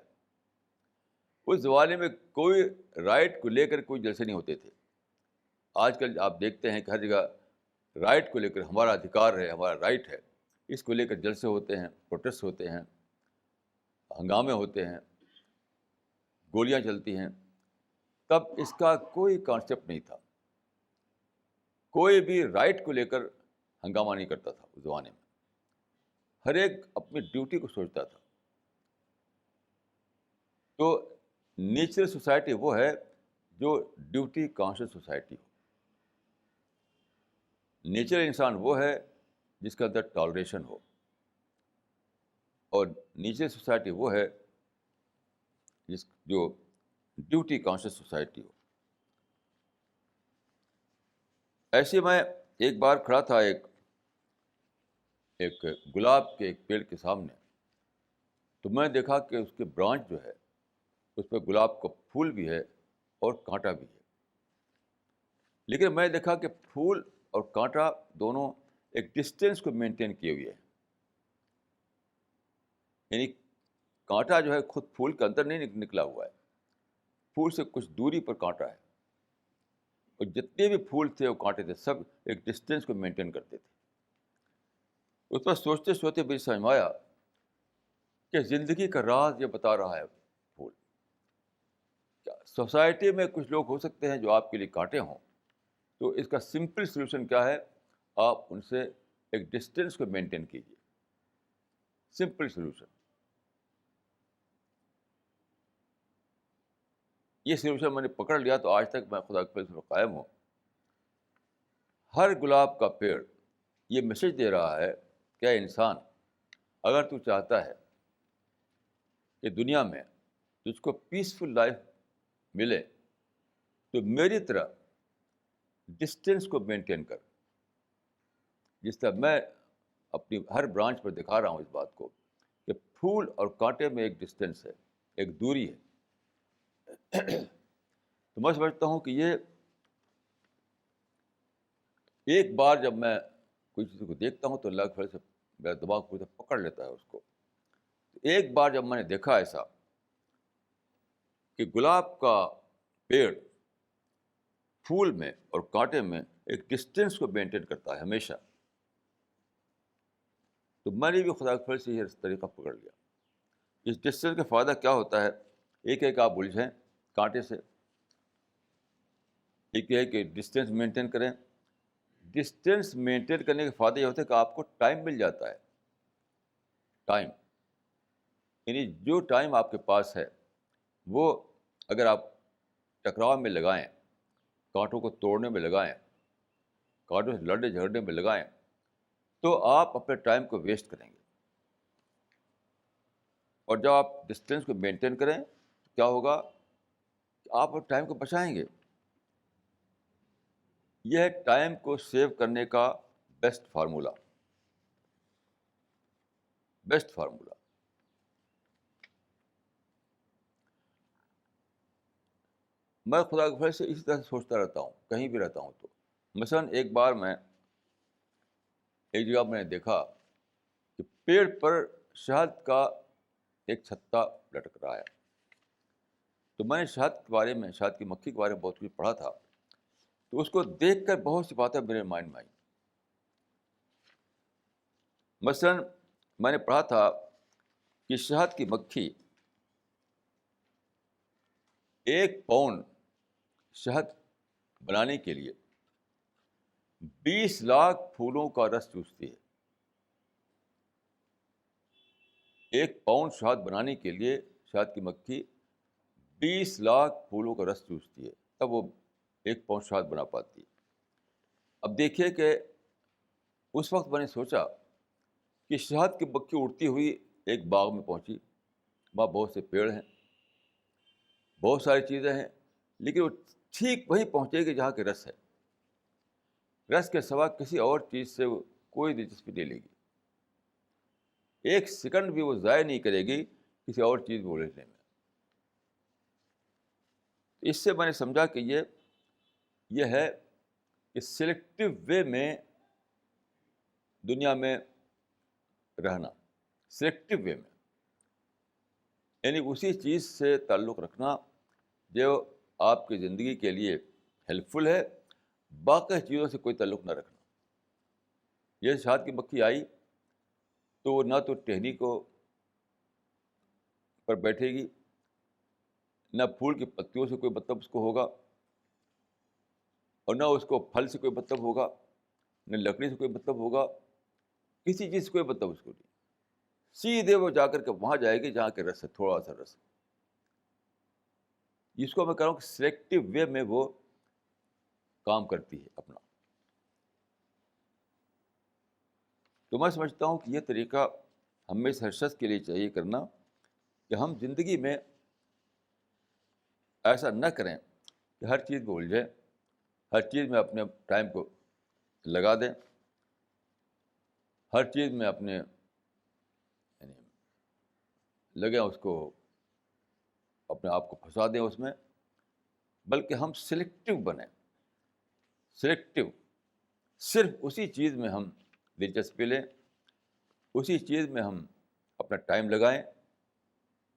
اس زمانے میں کوئی رائٹ کو لے کر کوئی جلسے نہیں ہوتے تھے. آج کل آپ دیکھتے ہیں کہ ہر جگہ رائٹ کو لے کر ہمارا ادھیکار ہے، ہمارا رائٹ ہے، اس کو لے کر جلسے ہوتے ہیں، پروٹیسٹ ہوتے ہیں، ہنگامے ہوتے ہیں، گولیاں چلتی ہیں. تب اس کا کوئی کانسیپٹ نہیں تھا، کوئی بھی رائٹ کو لے کر ہنگامہ نہیں کرتا تھا اس زمانے میں، ہر ایک اپنی ڈیوٹی کو سوچتا تھا. تو نیچرل سوسائٹی وہ ہے جو ڈیوٹی کانشیس سوسائٹی ہو. نیچرل انسان وہ ہے جس کے اندر ٹالریشن ہو، اور نیچرل سوسائٹی وہ ہے جو ڈیوٹی کانشیس سوسائٹی ہو. ایسے میں ایک بار کھڑا تھا ایک گلاب کے ایک پیڑ کے سامنے، تو میں نے دیکھا کہ اس کے برانچ جو ہے اس پہ گلاب کا پھول بھی ہے اور کانٹا بھی ہے. لیکن میں نے دیکھا کہ پھول اور کانٹا دونوں ایک ڈسٹینس کو مینٹین کیے ہوئے ہیں. یعنی کانٹا جو ہے خود پھول کے اندر نہیں نکلا ہوا ہے، پھول سے کچھ دوری پر کانٹا ہے، اور جتنے بھی پھول تھے وہ کانٹے تھے، سب ایک ڈسٹینس کو مینٹین کرتے تھے. اس پر سوچتے سوچتے مجھے سمجھ میں آیا کہ زندگی کا راز یہ بتا رہا ہے پھول. کیا سوسائٹی میں کچھ لوگ ہو سکتے ہیں جو آپ کے لیے کانٹے ہوں؟ تو اس کا سمپل سلوشن کیا ہے؟ آپ ان سے ایک ڈسٹینس کو مینٹین کیجیے. Simple solution. یہ سلوشن میں نے پکڑ لیا تو آج تک میں خدا کے فضل سے قائم ہوں. ہر گلاب کا پیڑ یہ میسج دے رہا ہے کہ اے انسان، اگر تو چاہتا ہے کہ دنیا میں تجھ کو پیسفل لائف ملے تو میری طرح ڈسٹینس کو مینٹین کر. جس طرح میں اپنی ہر برانچ پر دکھا رہا ہوں اس بات کو کہ پھول اور کانٹے میں ایک ڈسٹینس ہے، ایک دوری ہے. تو میں سمجھتا ہوں کہ یہ ایک بار جب میں کوئی چیز کو دیکھتا ہوں تو اللہ کے فضل سے میرا دماغ پورے پکڑ لیتا ہے اس کو. ایک بار جب میں نے دیکھا ایسا کہ گلاب کا پیڑ پھول میں اور کانٹے میں ایک ڈسٹینس کو مینٹین کرتا ہے ہمیشہ، تو میں نے بھی خدا کے فضل سے یہ طریقہ پکڑ لیا. اس ڈسٹینس کا فائدہ کیا ہوتا ہے؟ ایک ہے کہ آپ الجھیں کانٹے سے، ایک ہے کہ ڈسٹینس مینٹین کریں. ڈسٹینس مینٹین کرنے کے فائدے یہ ہوتے ہیں کہ آپ کو ٹائم مل جاتا ہے. ٹائم یعنی جو ٹائم آپ کے پاس ہے وہ اگر آپ ٹکراؤ میں لگائیں، کانٹوں کو توڑنے میں لگائیں، کانٹوں سے لڑنے جھگڑنے میں لگائیں، تو آپ اپنے ٹائم کو ویسٹ کریں گے. اور جب آپ ڈسٹینس کو مینٹین کریں تو کیا ہوگا کہ آپ ٹائم کو بچائیں گے. یہ ہے ٹائم کو سیو کرنے کا بیسٹ فارمولا. Best formula. میں خدا کے فضل سے اسی طرح سے سوچتا رہتا ہوں کہیں بھی رہتا ہوں تو. مثلاً ایک بار میں ایک جگہ میں نے دیکھا کہ پیڑ پر شہد کا ایک چھتا لٹک رہا ہے. تو میں نے شہد کے بارے میں، شہد کی مکھی کے بارے میں بہت کچھ پڑھا تھا، تو اس کو دیکھ کر بہت سی باتیں میرے مائنڈ میں آئیں. مثلاً میں نے پڑھا تھا کہ شہد کی مکھی 1 پاؤنڈ شہد بنانے کے لیے 20 لاکھ پھولوں کا رس چوستی ہے. 1 پاؤنڈ شہد بنانے کے لیے شہد کی مکھی 20 لاکھ پھولوں کا رس چوستی ہے، تب وہ 1 پاؤنڈ شہد بنا پاتی ہے. اب دیکھیے کہ اس وقت میں نے سوچا کہ شہد کی مکھی اڑتی ہوئی ایک باغ میں پہنچی، وہاں بہت سے پیڑ ہیں، بہت ساری چیزیں ہیں، لیکن وہ ٹھیک وہیں پہنچے گی جہاں کے رس ہے. رس کے سوا کسی اور چیز سے وہ کوئی دلچسپی نہیں لے گی. 1 سیکنڈ بھی وہ ضائع نہیں کرے گی کسی اور چیز کو لینے میں. اس سے میں نے سمجھا کہ یہ ہے کہ سلیکٹو وے میں دنیا میں رہنا. سلیکٹو وے میں یعنی اسی چیز سے تعلق رکھنا جو آپ کی زندگی کے لیے ہیلپ فل ہے، باقی چیزوں سے کوئی تعلق نہ رکھنا. یہ شہد کی مکھی آئی تو وہ نہ تو ٹہنی کو پر بیٹھے گی، نہ پھول کی پتیوں سے کوئی مطلب اس کو ہوگا، اور نہ اس کو پھل سے کوئی مطلب ہوگا، نہ لکڑی سے کوئی مطلب ہوگا، کسی چیز سے کوئی مطلب اس کو نہیں. سیدھے وہ جا کر کے وہاں جائے گی جہاں کے رس ہے، تھوڑا سا رس. جس کو میں کہہ رہا ہوں کہ سلیکٹو وے میں وہ کام کرتی ہے اپنا. تو میں سمجھتا ہوں کہ یہ طریقہ ہمیں ہر شخص کے لیے چاہیے کرنا کہ ہم زندگی میں ایسا نہ کریں کہ ہر چیز میں الجھیں، ہر چیز میں اپنے ٹائم کو لگا دیں، ہر چیز میں اپنے یعنی لگیں اس کو، اپنے آپ کو پھنسا دیں اس میں. بلکہ ہم سلیکٹو بنیں، سلیکٹو. صرف اسی چیز میں ہم دلچسپی لیں، اسی چیز میں ہم اپنا ٹائم لگائیں،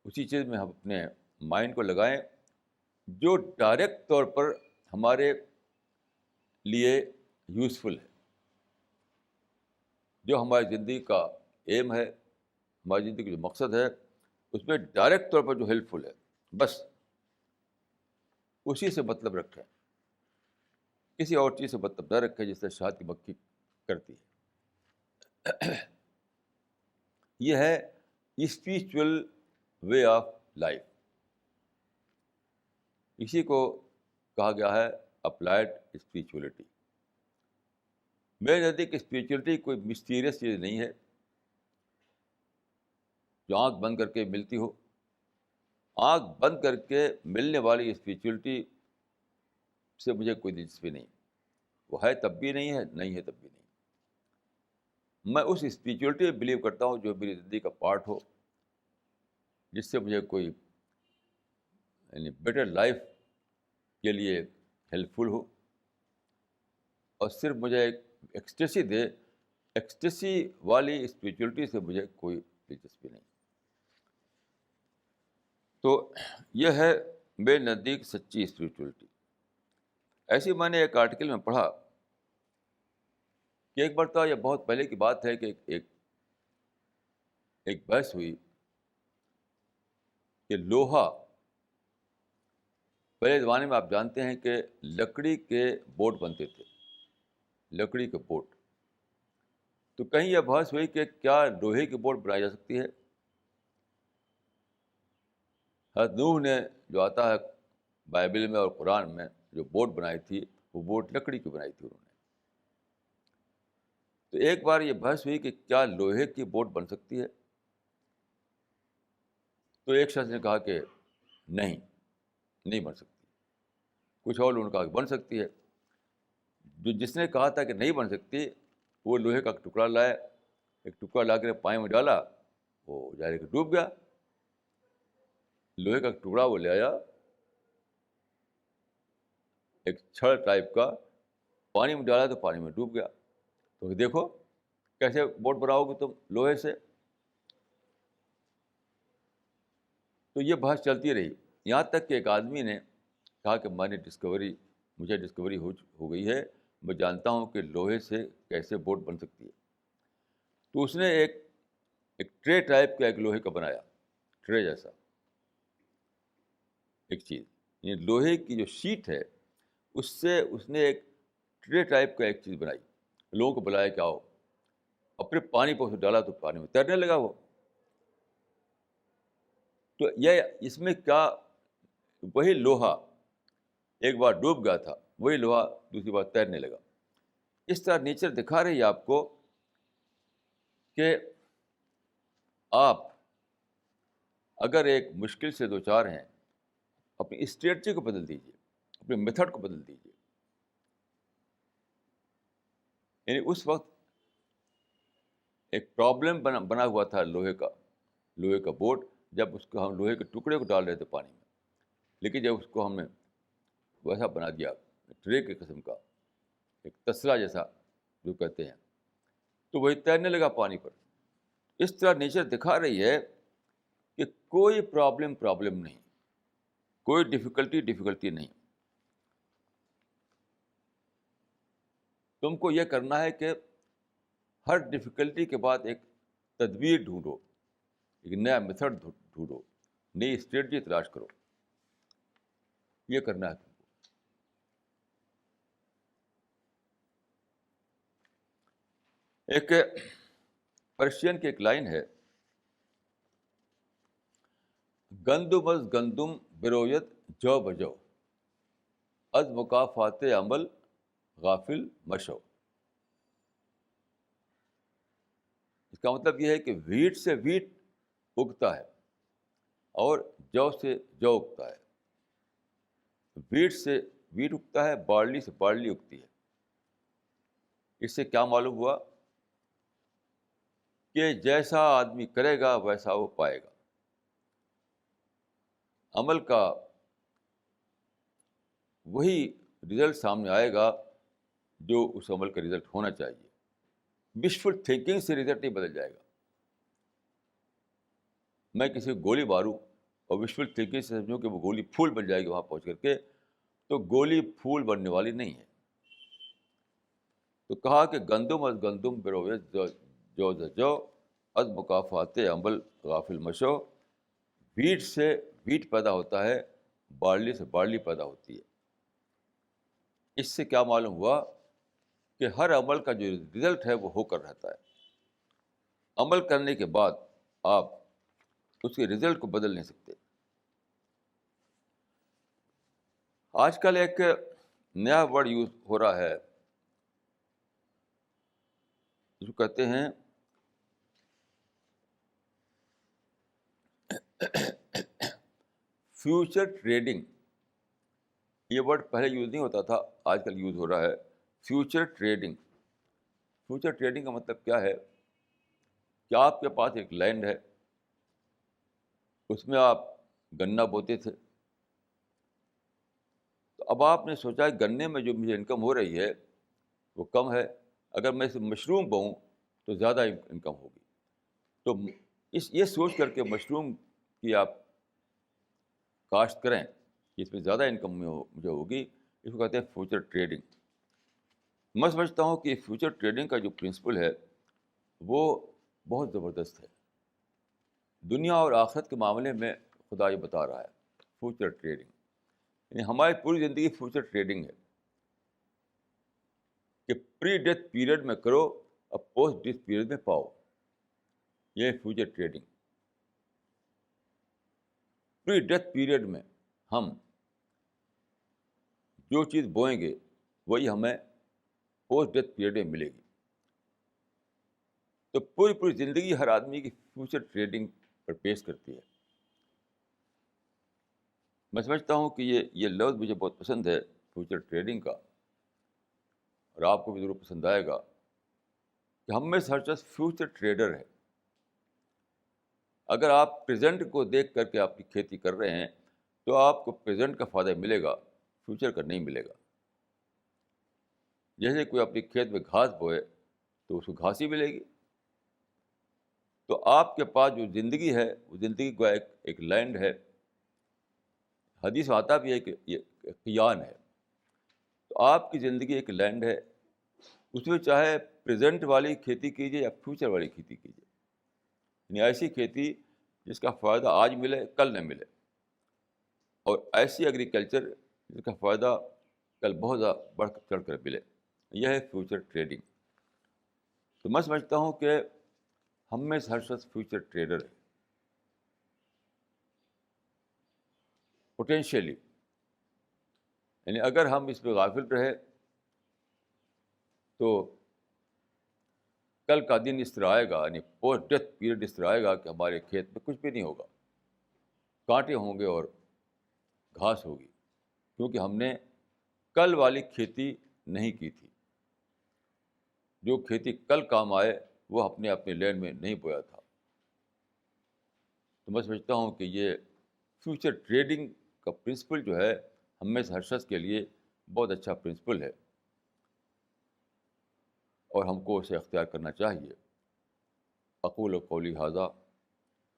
اسی چیز میں ہم اپنے مائنڈ کو لگائیں جو ڈائریکٹ طور پر ہمارے لیے یوزفل ہے، جو ہماری زندگی کا ایم ہے، ہماری زندگی کا جو مقصد ہے، اس میں ڈائریکٹ طور پر جو ہیلپ فل ہے، بس اسی سے مطلب رکھیں. کسی اور چیز سے مطلب نہ رکھیں جس سے شہد کی مکھی کرتی ہے. یہ ہے اسپریچول وے آف لائف. اسی کو کہا گیا ہے اپلائڈ اسپریچولیٹی. میرے نزدیک اسپریچولیٹی کوئی مسٹیریس چیز نہیں ہے جو آنکھ بند کر کے ملتی ہو. آنکھ بند کر کے ملنے والی اسپریچولیٹی سے مجھے کوئی دلچسپی نہیں. وہ ہے تب بھی نہیں ہے، نہیں ہے تب بھی نہیں. میں اس اسپریچولیٹی میں بلیو کرتا ہوں جو میری زندگی کا پارٹ ہو، جس سے مجھے کوئی یعنی بیٹر لائف کے لیے ہیلپ فل ہو، اور صرف مجھے ایک ایکسٹیسی دے. ایکسٹیسی والی اسپریچولیٹی سے مجھے کوئی دلچسپی نہیں. تو یہ ہے میرے نزدیک سچی اسپریچولیٹی. ایسے میں نے ایک آرٹیکل میں پڑھا کہ ایک مرتبہ، یہ بہت پہلے کی بات ہے، کہ ایک بحث ہوئی کہ لوہا، پہلے زمانے میں آپ جانتے ہیں کہ لکڑی کے بوٹ بنتے تھے، لکڑی کے بوٹ. تو کہیں یہ بحث ہوئی کہ کیا لوہے کی بوٹ بنائی جا سکتی ہے. حضرت نوح نے جو آتا ہے بائبل میں اور قرآن میں، جو بوٹ بنائی تھی، وہ بوٹ لکڑی کی بنائی تھی انہوں نے. تو ایک بار یہ بحث ہوئی کہ کیا لوہے کی بوٹ بن سکتی ہے. تو ایک شخص نے کہا کہ نہیں، نہیں بن سکتی. کچھ اور لوگوں نے کہا کہ بن سکتی ہے. جس نے کہا تھا کہ نہیں بن سکتی، وہ لوہے کا ٹکڑا لائے، ایک ٹکڑا لا کر پانی میں ڈالا، وہ جا کے ڈوب گیا. لوہے کا ٹکڑا وہ لے آیا، ایک چھڑ ٹائپ کا، پانی میں ڈالا تو پانی میں ڈوب گیا. تو دیکھو کیسے بوٹ بناؤ گے تم لوہے سے. تو یہ بحث چلتی رہی، یہاں تک کہ ایک آدمی نے کہا کہ مجھے ڈسکوری ہو گئی ہے، میں جانتا ہوں کہ لوہے سے کیسے بوٹ بن سکتی ہے. تو اس نے ایک ٹرے ٹائپ کا ایک لوہے کا بنایا، ٹرے جیسا ایک چیز، یعنی لوہے کی جو شیٹ ہے اس سے اس نے ایک ٹرے ٹائپ کا ایک چیز بنائی. لوگوں کو بلایا کہ آؤ، اپنے پانی پہ اسے ڈالا تو پانی میں تیرنے لگا وہ. تو یہ اس میں کیا، وہی لوہا ایک بار ڈوب گیا تھا، وہی لوہا دوسری بار تیرنے لگا. اس طرح نیچر دکھا رہی ہے آپ کو کہ آپ اگر ایک مشکل سے دو چار ہیں، اپنی اسٹریٹجی کو بدل دیجیے، اپنے میتھڈ کو بدل دیجیے. یعنی اس وقت ایک پرابلم بنا ہوا تھا لوہے کا بوٹ، جب اس کو ہم لوہے کے ٹکڑے کو ڈال رہے تھے پانی میں. لیکن جب اس کو ہم نے ویسا بنا دیا، ٹرے کے قسم کا ایک تسلا جیسا جو کہتے ہیں، تو وہی تیرنے لگا پانی پر. اس طرح نیچر دکھا رہی ہے کہ کوئی پرابلم نہیں، کوئی ڈفیکلٹی نہیں. تم کو یہ کرنا ہے کہ ہر ڈفیکلٹی کے بعد ایک تدبیر ڈھونڈو، ایک نیا میتھڈ ڈھونڈو، نئی اسٹریٹجی تلاش کرو. یہ کرنا ہے تم کو. ایک پرشین کی ایک لائن ہے، گندم از گندم برویت جو بجو، از مکافات عمل غافل مشو. اس کا مطلب یہ ہے کہ ویٹ سے ویٹ اگتا ہے اور جو سے جو اگتا ہے. ویٹ سے ویٹ اگتا ہے، بارلی سے بارلی اگتی ہے. اس سے کیا معلوم ہوا کہ جیسا آدمی کرے گا ویسا وہ پائے گا. عمل کا وہی رزلٹ سامنے آئے گا جو اس عمل کا رزلٹ ہونا چاہیے. وشفل تھنکنگ سے رزلٹ نہیں بدل جائے گا. میں کسی کو گولی ماروں اور وشفل تھنکنگ سے سمجھوں کہ وہ گولی پھول بن جائے گی وہاں پہنچ کر کے، تو گولی پھول بننے والی نہیں ہے. تو کہا کہ گندم از گندم برویت جو جو از مکافات عمل غافل مشو. ویٹ سے ویٹ پیدا ہوتا ہے، بارلی سے بارلی پیدا ہوتی ہے. اس سے کیا معلوم ہوا کہ ہر عمل کا جو رزلٹ ہے وہ ہو کر رہتا ہے. عمل کرنے کے بعد آپ اس کے رزلٹ کو بدل نہیں سکتے. آج کل ایک نیا ورڈ یوز ہو رہا ہے جو کہتے ہیں فیوچر ٹریڈنگ. یہ ورڈ پہلے یوز نہیں ہوتا تھا، آج کل یوز ہو رہا ہے. Future trading. فیوچر ٹریڈنگ کا مطلب کیا ہے کہ آپ کے پاس ایک لینڈ ہے، اس میں آپ گنا بوتے تھے. تو اب آپ نے سوچا کہ گنے میں جو مجھے انکم ہو رہی ہے وہ کم ہے، اگر میں اسے مشروم بوؤں تو زیادہ انکم ہوگی. تو یہ سوچ کر کے مشروم کی آپ کاشت کریں کہ اس میں زیادہ انکم مجھے ہوگی. اس کو کہتے ہیں فیوچر ٹریڈنگ. میں سمجھتا ہوں کہ فیوچر ٹریڈنگ کا جو پرنسپل ہے وہ بہت زبردست ہے. دنیا اور آخرت کے معاملے میں خدا یہ بتا رہا ہے فیوچر ٹریڈنگ. یعنی ہماری پوری زندگی فیوچر ٹریڈنگ ہے کہ پری ڈیتھ پیریڈ میں کرو اور پوسٹ ڈیتھ پیریڈ میں پاؤ. یہ future trading. Pre death period میں ہم جو چیز بوئیں گے وہی ہمیں پوسٹ ڈیتھ پیریڈ میں ملے گی. تو پوری زندگی ہر آدمی کی فیوچر ٹریڈنگ پر پیش کرتی ہے. میں سمجھتا ہوں کہ یہ لفظ مجھے بہت پسند ہے فیوچر ٹریڈنگ کا، اور آپ کو بھی ضرور پسند آئے گا کہ ہم میں سے ہر شخص فیوچر ٹریڈر ہے. اگر آپ پریزنٹ کو دیکھ کر کے آپ کی کھیتی کر رہے ہیں تو آپ کو پریزنٹ کا فائدہ ملے گا، فیوچر کا نہیں ملے گا. جیسے کوئی اپنی کھیت میں گھاس بوئے تو اس کو گھاس ہی ملے گی. تو آپ کے پاس جو زندگی ہے وہ زندگی کا ایک لینڈ ہے. حدیث میں آتا بھی ہے کہ یہ قیان ہے. تو آپ کی زندگی ایک لینڈ ہے، اس میں چاہے پریزنٹ والی کھیتی کیجیے یا فیوچر والی کھیتی کیجیے. یعنی ایسی کھیتی جس کا فائدہ آج ملے کل نہ ملے، اور ایسی ایگریکلچر جس کا فائدہ کل بہت زیادہ بڑھ چڑھ کر ملے. یہ ہے فیوچر ٹریڈنگ. تو میں سمجھتا ہوں کہ ہم میں سے ہر شخص فیوچر ٹریڈر ہے پوٹینشیلی. یعنی اگر ہم اس پہ غافل رہے تو کل کا دن اس طرح آئے گا، یعنی پوسٹ ڈیتھ پیریڈ اس طرح آئے گا کہ ہمارے کھیت میں کچھ بھی نہیں ہوگا. کانٹے ہوں گے اور گھاس ہوگی، کیونکہ ہم نے کل والی کھیتی نہیں کی تھی. جو کھیتی کل کام آئے وہ اپنے لینڈ میں نہیں بویا تھا. تو میں سمجھتا ہوں کہ یہ فیوچر ٹریڈنگ کا پرنسپل جو ہے ہم میں سے ہر شخص کے لیے بہت اچھا پرنسپل ہے، اور ہم کو اسے اختیار کرنا چاہیے. اقول قولی ھذا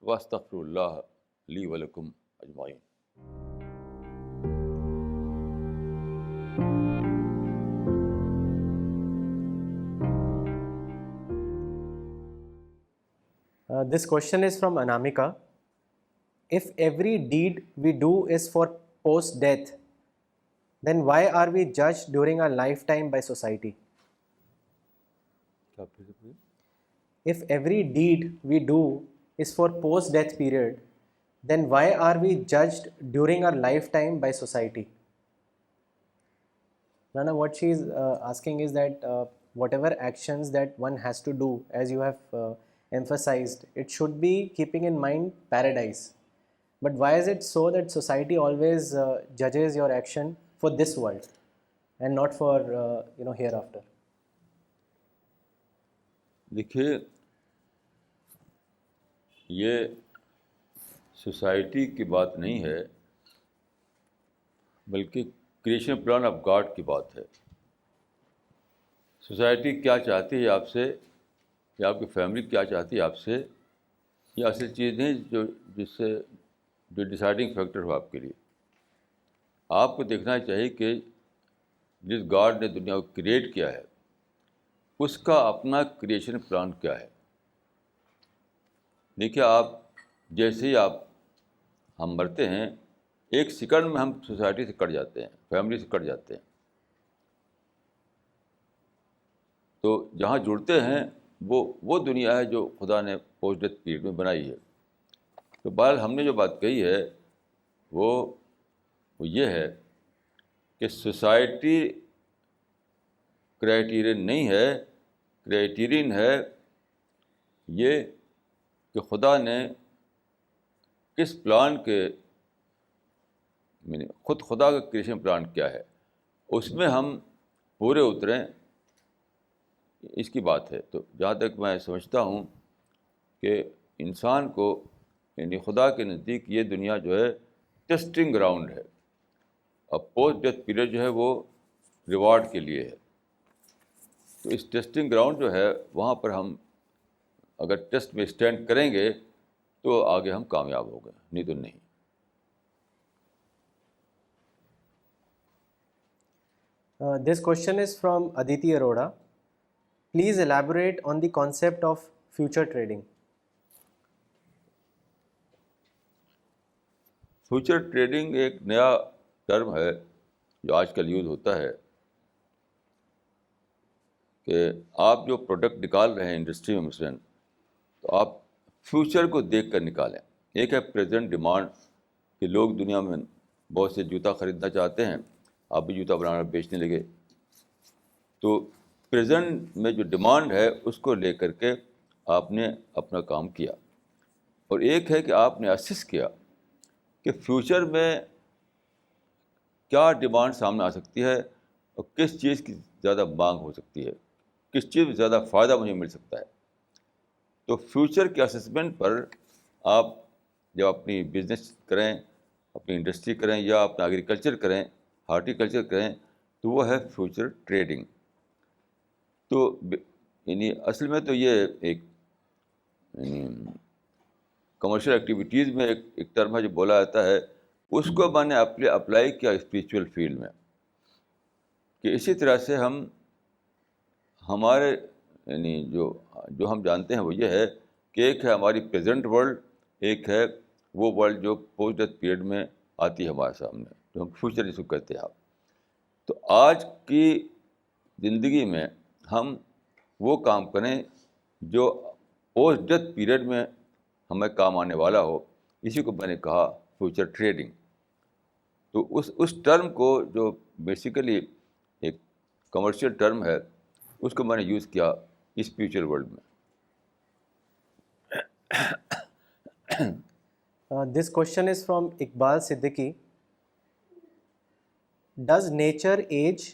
واستغفر اللہ لی ولکم اجمعین. This question is from Anamika. If every deed we do is for post-death, then why are we judged during our lifetime by society? کیا پھر سے پوچھیں؟ If every deed we do is for post-death period, then why are we judged during our lifetime by society? Nana, what she is asking is that whatever actions that one has to do, as you have emphasized, it should be keeping in mind paradise. But why is it so that society always judges your action for this world and not for hereafter? دیکھیے یہ society کی بات نہیں ہے بلکہ creation plan of God کی بات ہے. سوسائٹی کیا چاہتی ہے آپ سے یا آپ کی فیملی کیا چاہتی ہے آپ سے، یہ اصل چیز نہیں جو ڈیسائڈنگ فیکٹر ہو آپ کے لیے. آپ کو دیکھنا چاہیے کہ جس گاڈ نے دنیا کو کریٹ کیا ہے اس کا اپنا کریشن پلان کیا ہے. دیکھیے آپ جیسے ہی ہم مرتے ہیں ایک سیکنڈ میں ہم سوسائٹی سے کٹ جاتے ہیں، فیملی سے کٹ جاتے ہیں. تو جہاں جڑتے ہیں وہ دنیا ہے جو خدا نے پوسٹ ڈیتھ پیریڈ میں بنائی ہے. تو بہرحال ہم نے جو بات کہی ہے وہ یہ ہے کہ سوسائٹی کرائیٹیرین نہیں ہے، کرائیٹیرین ہے یہ کہ خدا نے کس پلان کے خود خدا کا کریشن پلان کیا ہے اس میں ہم پورے اتریں، اس کی بات ہے. تو جہاں تک میں سمجھتا ہوں کہ انسان کو یعنی خدا کے نزدیک یہ دنیا جو ہے ٹیسٹنگ گراؤنڈ ہے، اور پوسٹ ڈیتھ پیریڈ جو ہے وہ ریوارڈ کے لیے ہے. تو اس ٹیسٹنگ گراؤنڈ جو ہے وہاں پر ہم اگر ٹیسٹ میں اسٹینڈ کریں گے تو آگے ہم کامیاب ہو گئے، نہیں تو نہیں. This question is from Aditi Arora. Please elaborate on the concept of future trading. Future trading ایک نیا ٹرم ہے جو آج کل یوز ہوتا ہے کہ آپ جو پروڈکٹ نکال رہے ہیں انڈسٹری میں مثلاً تو آپ فیوچر کو دیکھ کر نکالیں. ایک ہے پریزنٹ ڈیمانڈ کہ لوگ دنیا میں بہت سے جوتا خریدنا چاہتے ہیں، آپ بھی جوتا بنانا بیچنے لگے. تو پریزنٹ میں جو ڈیمانڈ ہے اس کو لے کر کے آپ نے اپنا کام کیا. اور ایک ہے کہ آپ نے اسس کیا کہ فیوچر میں کیا ڈیمانڈ سامنے آ سکتی ہے اور کس چیز کی زیادہ مانگ ہو سکتی ہے، کس چیز میں زیادہ فائدہ مجھے مل سکتا ہے. تو فیوچر کے اسسمنٹ پر آپ جب اپنی بزنس کریں، اپنی انڈسٹری کریں یا اپنا ایگریکلچر کریں، ہارٹیکلچر کریں، تو وہ ہے فیوچر ٹریڈنگ. تو یعنی اصل میں تو یہ ایک کمرشل ایکٹیویٹیز میں ایک ٹرم ہے جو بولا جاتا ہے، اس کو میں نے اپلائی کیا اسپریچول فیلڈ میں کہ اسی طرح سے ہمارے یعنی جو ہم جانتے ہیں وہ یہ ہے کہ ایک ہے ہماری پریزنٹ ورلڈ، ایک ہے وہ ورلڈ جو پوسٹ ڈیتھ پیریڈ میں آتی ہے ہمارے سامنے، جو ہم فیوچر جس کو کہتے ہیں آپ. تو آج کی زندگی میں ہم وہ کام کریں جو پوسٹ ڈیتھ پیریڈ میں ہمیں کام آنے والا ہو، اسی کو میں نے کہا فیوچر ٹریڈنگ. تو اس ٹرم کو جو بیسیکلی ایک کمرشل ٹرم ہے اس کو میں نے یوز کیا اسپریچول ورلڈ میں. This question is from Iqbal Siddiqui. Does nature age?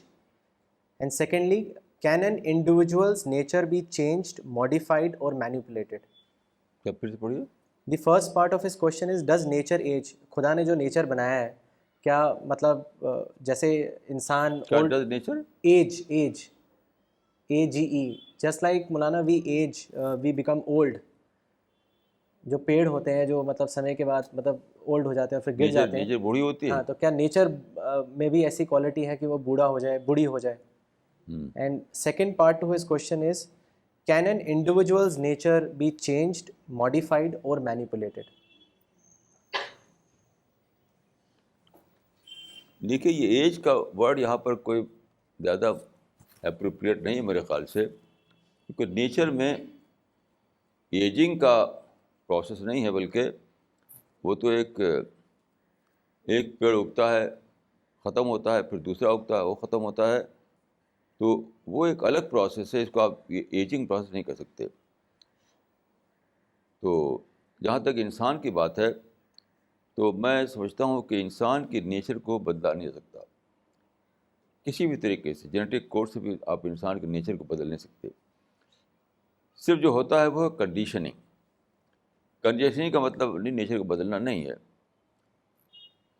And secondly, can an individual's nature be changed, modified or manipulated? کیا پھر سے پڑھیے. The first part of his question is does nature age? خدا نے جو nature بنایا ہے کیا مطلب جیسے انسان does nature age AGE just like Maulana we age we become old. جو پیڑ ہوتے ہیں جو مطلب سمے کے بعد مطلب اولڈ ہو جاتے ہیں پھر گر جاتے ہیں. نیچر بوڑھی ہوتی ہے. ہاں تو کیا نیچر میں بھی ایسی کوالٹی ہے کہ وہ بوڑھا ہو جائے، بوڑھی ہو جائے؟ And second part to his question is can an individuals nature be changed, modified اور مینیپولیٹڈ؟ دیکھیے یہ ایج کا ورڈ یہاں پر کوئی زیادہ اپروپریٹ نہیں ہے میرے خیال سے، کیونکہ نیچر میں ایجنگ کا پروسیس نہیں ہے، بلکہ وہ تو ایک پیڑ اگتا ہے، ختم ہوتا ہے، پھر دوسرا اگتا ہے، وہ ختم ہوتا ہے، تو وہ ایک الگ پروسیس ہے، اس کو آپ ایجنگ پروسیس نہیں کر سکتے. تو جہاں تک انسان کی بات ہے تو میں سمجھتا ہوں کہ انسان کی نیچر کو بدلا نہیں جا سکتا کسی بھی طریقے سے. جینیٹک کوڈ سے بھی آپ انسان کے نیچر کو بدل نہیں سکتے. صرف جو ہوتا ہے وہ کنڈیشننگ. کنڈیشننگ کا مطلب نہیں نیچر کو بدلنا نہیں ہے.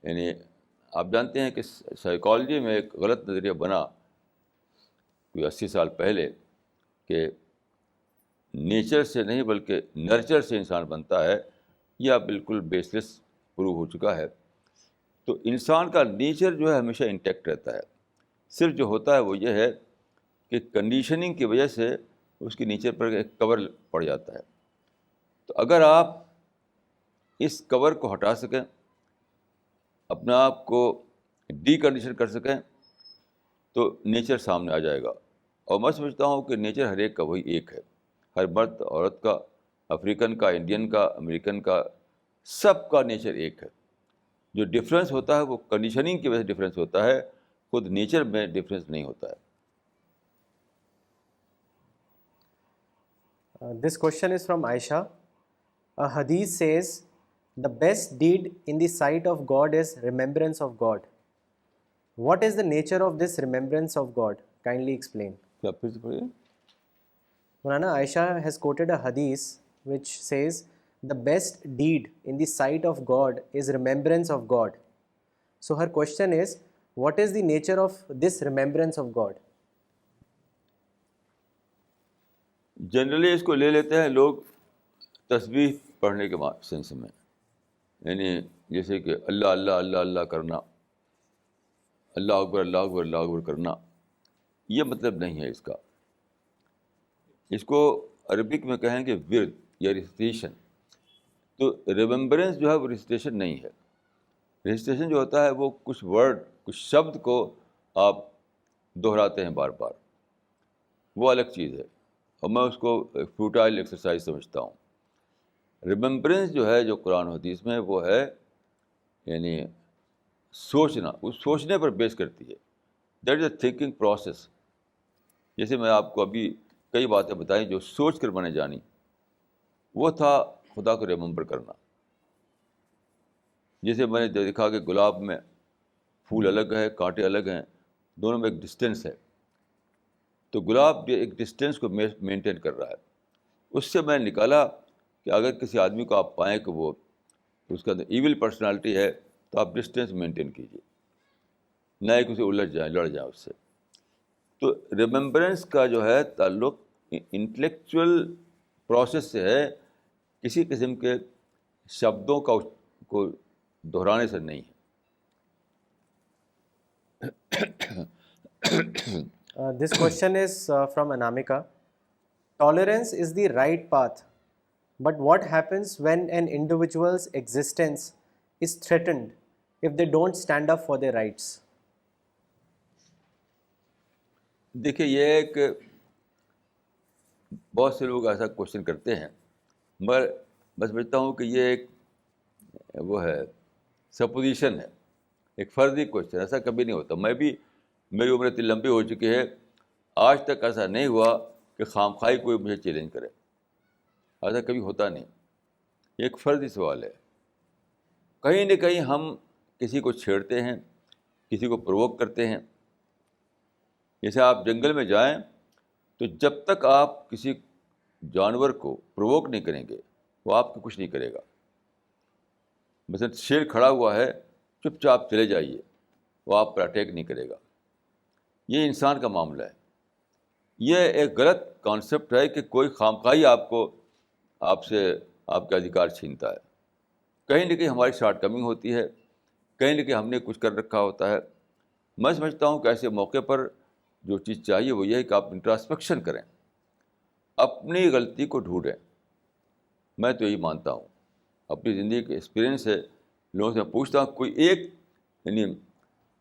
یعنی آپ جانتے ہیں کہ سائیکالوجی میں ایک غلط نظریہ بنا کوئی 80 سال پہلے کہ نیچر سے نہیں بلکہ نرچر سے انسان بنتا ہے. یہ بالکل بیس لیس پروو ہو چکا ہے. تو انسان کا نیچر جو ہے ہمیشہ انٹیکٹ رہتا ہے. صرف جو ہوتا ہے وہ یہ ہے کہ کنڈیشننگ کی وجہ سے اس کے نیچر پر ایک کور پڑ جاتا ہے. تو اگر آپ اس کور کو ہٹا سکیں، اپنے آپ کو ڈی کنڈیشن کر سکیں، تو نیچر سامنے آ جائے گا. اور میں سمجھتا ہوں کہ نیچر ہر ایک کا وہی ایک ہے، ہر مرد عورت کا، افریقن کا، انڈین کا، امریکن کا، سب کا نیچر ایک ہے. جو ڈفرینس ہوتا ہے وہ کنڈیشننگ کی وجہ سے ڈفرینس ہوتا ہے، خود نیچر میں ڈفرینس نہیں ہوتا ہے. This question is from Aisha. A hadith says, the best deed in the sight of God is remembrance of God. What is the nature of this remembrance of God? Kindly explain. کیا پھر سے پڑھیے؟ Maulana Aisha has quoted a hadith which says, the best deed in the sight of God is remembrance of God. So her question is, what is the nature of this remembrance of God? Generally اس کو لے لیتے ہیں لوگ تسبیح پڑھنے کے sense میں، یعنی جیسے کہ اللہ اللہ اللہ اللہ کرنا، اللہ اکبر اللہ اکبر اللہ اکبر کرنا. یہ مطلب نہیں ہے اس کا. اس کو عربک میں کہیں گے ورد یا ریسیٹیشن. تو ریممبرنس جو ہے وہ ریسیٹیشن نہیں ہے. ریسیٹیشن جو ہوتا ہے وہ کچھ ورڈ، کچھ شبد کو آپ دہراتے ہیں بار بار، وہ الگ چیز ہے، اور میں اس کو فیوٹائل ایکسرسائز سمجھتا ہوں. ریممبرنس جو ہے جو قرآن حدیث میں وہ ہے یعنی سوچنا، اس سوچنے پر بیس کرتی ہے. That is a thinking process. جیسے میں آپ کو ابھی کئی باتیں بتائیں جو سوچ کر میں نے جانی، وہ تھا خدا کو ریممبر کرنا. جیسے میں نے دیکھا کہ گلاب میں پھول الگ ہے، کانٹے الگ ہیں، دونوں میں ایک ڈسٹینس ہے. تو گلاب ایک ڈسٹینس کو مینٹین کر رہا ہے. اس سے میں نے نکالا کہ اگر کسی آدمی کو آپ پائیں کہ وہ اس کا ایول پرسنالٹی ہے تو آپ ڈسٹینس مینٹین کیجیے، نہ ایک اسے الجھ جائیں، لڑ جائیں اس سے. تو ریممبرنس کا جو ہے تعلق انٹلیکچوئل پروسیس سے ہے، کسی قسم کے شبدوں کو دہرانے سے نہیں ہے. This question is from Anamika. Tolerance is the right path, but what happens when an individual's existence is threatened if they don't stand up for their rights? دیکھیے یہ ایک بہت سے لوگ ایسا کوشچن کرتے ہیں، مگر میں سمجھتا ہوں کہ یہ ایک وہ ہے سپوزیشن ہے، ایک فرضی کوشچن. ایسا کبھی نہیں ہوتا. میں بھی، میری عمر اتنی لمبی ہو چکی ہے، آج تک ایسا نہیں ہوا کہ خامخواہی کوئی مجھے چیلنج کرے. ایسا کبھی ہوتا نہیں. یہ ایک فرضی سوال ہے. کہیں نہ کہیں ہم کسی کو چھیڑتے ہیں، کسی کو پرووک کرتے ہیں. جیسے آپ جنگل میں جائیں تو جب تک آپ کسی جانور کو پرووک نہیں کریں گے وہ آپ کو کچھ نہیں کرے گا. مثلا شیر کھڑا ہوا ہے، چپ چاپ چلے جائیے، وہ آپ پر اٹیک نہیں کرے گا. یہ انسان کا معاملہ ہے. یہ ایک غلط کانسیپٹ ہے کہ کوئی خامخواہی آپ سے آپ کا ادھیکار چھینتا ہے. کہیں نہ کہیں ہماری شارٹ کمنگ ہوتی ہے، کہیں نہ کہیں ہم نے کچھ کر رکھا ہوتا ہے. میں سمجھتا ہوں کہ ایسے موقع پر جو چیز چاہیے وہ یہ ہے کہ آپ انٹراسپیکشن کریں، اپنی غلطی کو ڈھونڈیں. میں تو یہی مانتا ہوں، اپنی زندگی کے ایکسپیرئنس سے لوگوں سے پوچھتا ہوں کوئی ایک یعنی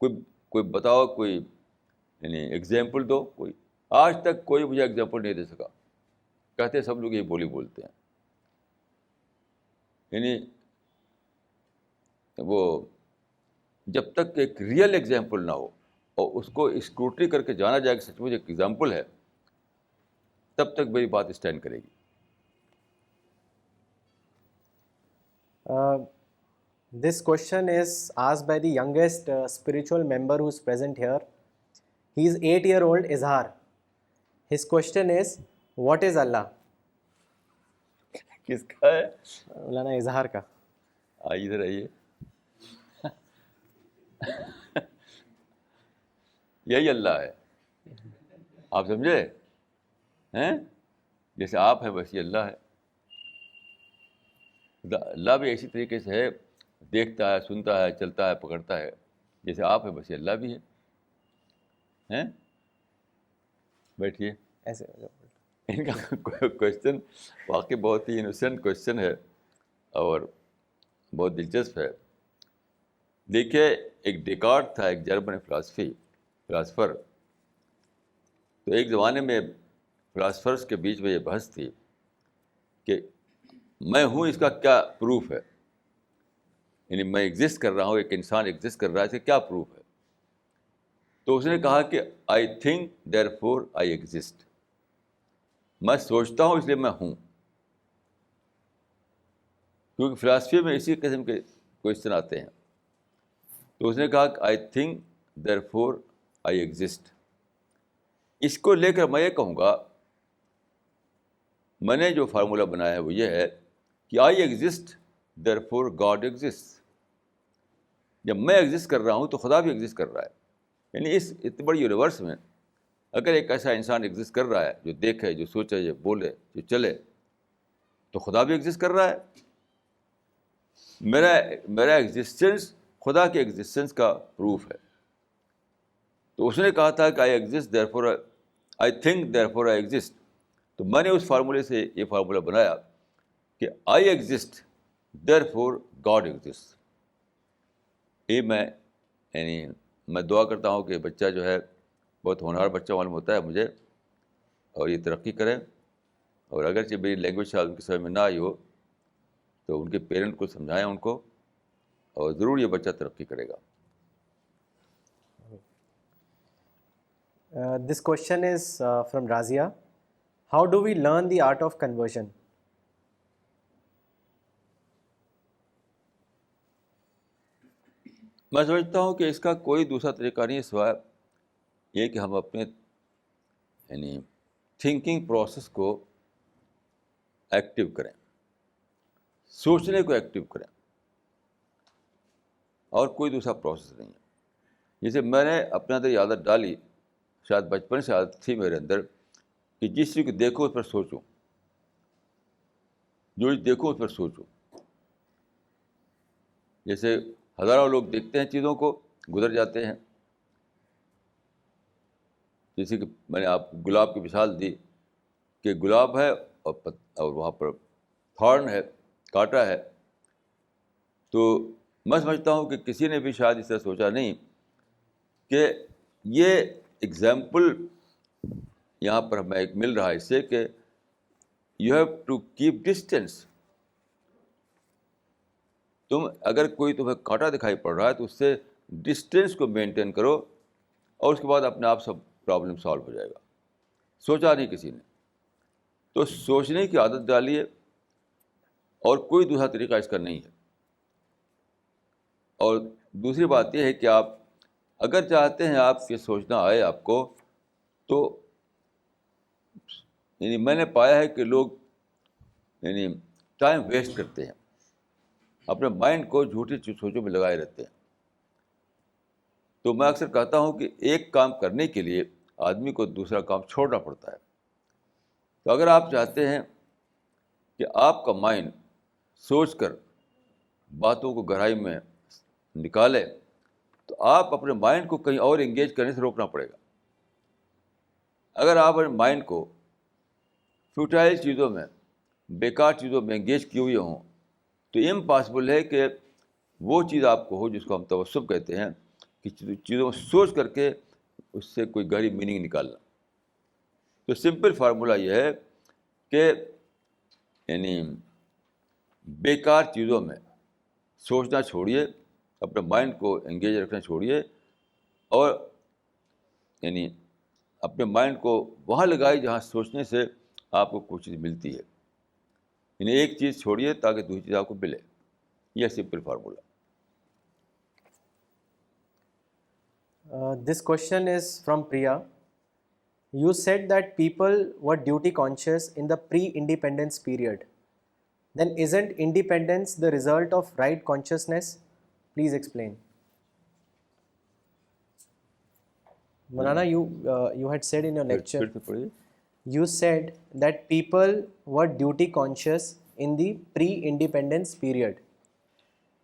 کوئی بتاؤ, کوئی یعنی ایگزامپل دو. کوئی آج تک کوئی مجھے ایگزامپل نہیں دے سکا. کہتے سب لوگ یہ بولی بولتے ہیں. یعنی وہ جب تک ایک ریئل ایگزامپل نہ ہو اور اس کو اسکروٹنی کر کے جانا جائے کہ سچ مچ ایک ایگزامپل ہے, تب تک میری بات اسٹینڈ کرے گی. This question is asked by the youngest spiritual member who is present here. He is 8-year-old Izhar. His question is, what is Allah? کس کا ہے؟ مولانا اظہار کا. ادھر آئیے. یہی اللہ ہے, آپ سمجھے ہیں؟ جیسے آپ ہیں ویسے اللہ ہے. اللہ بھی اسی طریقے سے ہے, دیکھتا ہے, سنتا ہے, چلتا ہے, پکڑتا ہے. جیسے آپ ہیں ویسے اللہ بھی ہے. بیٹھیے. ایسے ان کا کوشچن واقعی بہت ہی انوسینٹ کوشچن ہے اور بہت دلچسپ ہے. دیکھیے, ایک ڈیکارٹ تھا, ایک جرمن فلاسفر. تو ایک زمانے میں فلاسفرس کے بیچ میں یہ بحث تھی کہ میں ہوں, اس کا کیا پروف ہے. یعنی میں ایگزسٹ کر رہا ہوں, ایک انسان ایگزسٹ کر رہا ہے, اس کا کیا پروف ہے. تو اس نے کہا کہ I think therefore I exist. میں سوچتا ہوں اس لیے میں ہوں. کیونکہ فلاسفی میں اسی قسم کے کوشچن آتے ہیں. تو اس نے کہا کہ I think therefore I exist. اس کو لے کر میں یہ کہوں گا, میں نے جو فارمولہ بنایا ہے وہ یہ ہے کہ I exist there for God exist. جب میں ایگزسٹ کر رہا ہوں تو خدا بھی ایگزسٹ کر رہا ہے. یعنی اس اتنے بڑے یونیورس میں اگر ایک ایسا انسان ایگزسٹ کر رہا ہے جو دیکھے, جو سوچے, جو بولے, جو چلے, تو خدا بھی ایگزسٹ کر رہا ہے. میرا ایگزسٹنس خدا کے ایگزسٹنس کا پروف ہے. تو اس نے کہا تھا کہ I exist therefore I think therefore I exist. تو میں نے اس فارمولے سے یہ فارمولہ بنایا کہ I exist there for God exist. یہ میں دعا کرتا ہوں کہ بچہ جو ہے بہت ہونہار بچہ معلوم ہوتا ہے مجھے, اور یہ ترقی کرے. اور اگرچہ میری لینگویج شاید ان کی سمجھ میں نہ آئی ہو تو ان کے پیرنٹ کو سمجھائیں ان کو, اور ضرور یہ بچہ ترقی کرے گا. This question is from Razia. How do we learn the art of conversion? میں سمجھتا ہوں کہ اس کا کوئی دوسرا طریقہ نہیں ہے سوائے یہ کہ ہم اپنے یعنی تھنکنگ پروسیس کو ایکٹیو کریں, سوچنے کو ایکٹیو کریں, اور کوئی دوسرا پروسیس نہیں ہے. جیسے میں نے اپنے اندر یہ عادت ڈالی, شاید بچپن سے عادت تھی میرے اندر, کہ جس چیز کو دیکھو اس پر سوچوں, جو چیز دیکھو اس پر سوچوں. جیسے ہزاروں لوگ دیکھتے ہیں چیزوں کو, گزر جاتے ہیں. جیسے کہ میں نے آپ کو گلاب کی مثال دی کہ گلاب ہے اور وہاں پر تھارن ہے, کانٹا ہے. تو میں سمجھتا ہوں کہ کسی نے بھی شاید اس طرح سوچا نہیں کہ یہ ایگزامپل یہاں پر ہمیں ایک مل رہا ہے اس سے کہ you have to keep distance. تم اگر کوئی تمہیں کانٹا دکھائی پڑ رہا ہے تو اس سے ڈسٹینس کو مینٹین کرو, اور اس کے بعد اپنے آپ سب پرابلم سالو ہو جائے گا. سوچا نہیں کسی نے, تو سوچنے کی عادت ڈالیے, اور کوئی دوسرا طریقہ اس کا نہیں ہے. اور دوسری بات یہ ہے کہ آپ اگر چاہتے ہیں آپ کہ سوچنا آئے آپ کو, تو یعنی میں نے پایا ہے کہ لوگ یعنی ٹائم ویسٹ کرتے ہیں, اپنے مائنڈ کو جھوٹی سوچوں میں لگائے رہتے ہیں. تو میں اکثر کہتا ہوں کہ ایک کام کرنے کے لیے آدمی کو دوسرا کام چھوڑنا پڑتا ہے. تو اگر آپ چاہتے ہیں کہ آپ کا مائنڈ سوچ کر باتوں کو گہرائی میں نکالے, تو آپ اپنے مائنڈ کو کہیں اور انگیج کرنے سے روکنا پڑے گا. اگر آپ اپنے مائنڈ کو فیوٹائل چیزوں میں, بیکار چیزوں میں انگیج کیے ہوئے ہوں, تو امپاسبل ہے کہ وہ چیز آپ کو ہو جس کو ہم توسب کہتے ہیں, کہ چیزوں کو سوچ کر کے اس سے کوئی گہری میننگ نکالنا. تو سمپل فارمولہ یہ ہے کہ یعنی بیکار چیزوں میں سوچنا چھوڑیے, اپنے مائنڈ کو انگیج رکھنا چھوڑیے, اور یعنی اپنے مائنڈ کو وہاں لگائیے جہاں سوچنے سے آپ کو کوئی چیز ملتی ہے. یعنی ایک چیز چھوڑیے تاکہ دوسری چیز آپ کو ملے. یہ simple formula. This question is from Priya. You said that people were duty conscious in the pre-independence period. Then isn't independence the result of right consciousness? Please explain. Maulana, you had said in your lecture, پھر سے پڑھیے. you said that people were duty conscious in the pre-independence period.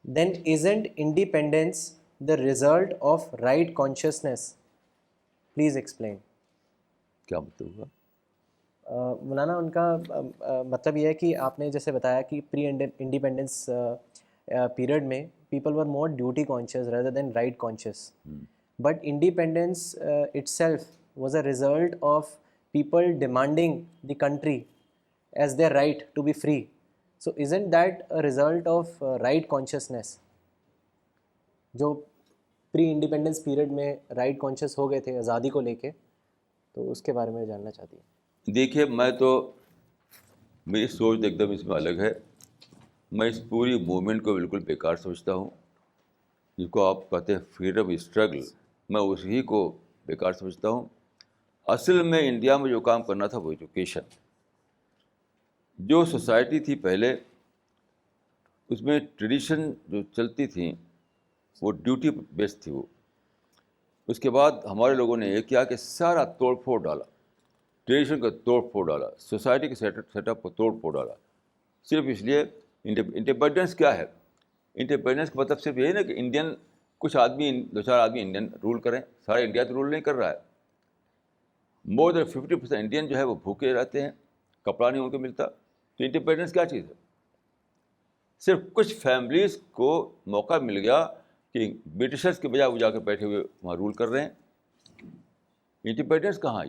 Then isn't independence the result of right consciousness? Please explain. کیا مطلب ہوا؟ مولانا ان کا مطلب یہ ہے کہ آپ نے جیسے بتایا کہ پری انڈیپینڈنس پیریڈ میں people were more duty conscious rather than right conscious, but independence itself was a result of people demanding the country as their right to be free. So isn't that a result of right consciousness? جو pre independence period میں right conscious ہو گئے تھے آزادی کو لے کے, تو اس کے بارے میں جاننا چاہتی ہوں. دیکھیے, میں تو میری سوچ ایک دم اس میں الگ ہے. میں اس پوری موومنٹ کو بالکل بیکار سمجھتا ہوں. جس کو آپ کہتے ہیں فریڈم اسٹرگل, میں اسی کو بیکار سمجھتا ہوں. اصل میں انڈیا میں جو کام کرنا تھا وہ ایجوکیشن. جو سوسائٹی تھی پہلے, اس میں ٹریڈیشن جو چلتی تھیں وہ ڈیوٹی بیس تھی وہ. اس کے بعد ہمارے لوگوں نے یہ کیا کہ سارا توڑ پھوڑ ڈالا, ٹریڈیشن کا توڑ پھوڑ ڈالا, سوسائٹی کے سیٹ اپ کو توڑ پھوڑ ڈالا, صرف اس لیے. انڈیپینڈنس کیا ہے؟ انڈیپینڈنس کا مطلب صرف یہ نا کہ انڈین کچھ آدمی, 2-4 آدمی انڈین رول کریں. سارا انڈیا تو رول نہیں کر رہا ہے. مور دین 50% انڈین جو ہے وہ بھوکے رہتے ہیں, کپڑا نہیں ان کو ملتا. تو انڈیپینڈنس کیا چیز ہے؟ صرف کچھ فیملیز کو موقع مل گیا کہ برٹشرس کے بجائے وہ جا کے بیٹھے ہوئے وہاں رول کر رہے ہیں. انڈیپینڈنس کہاں؟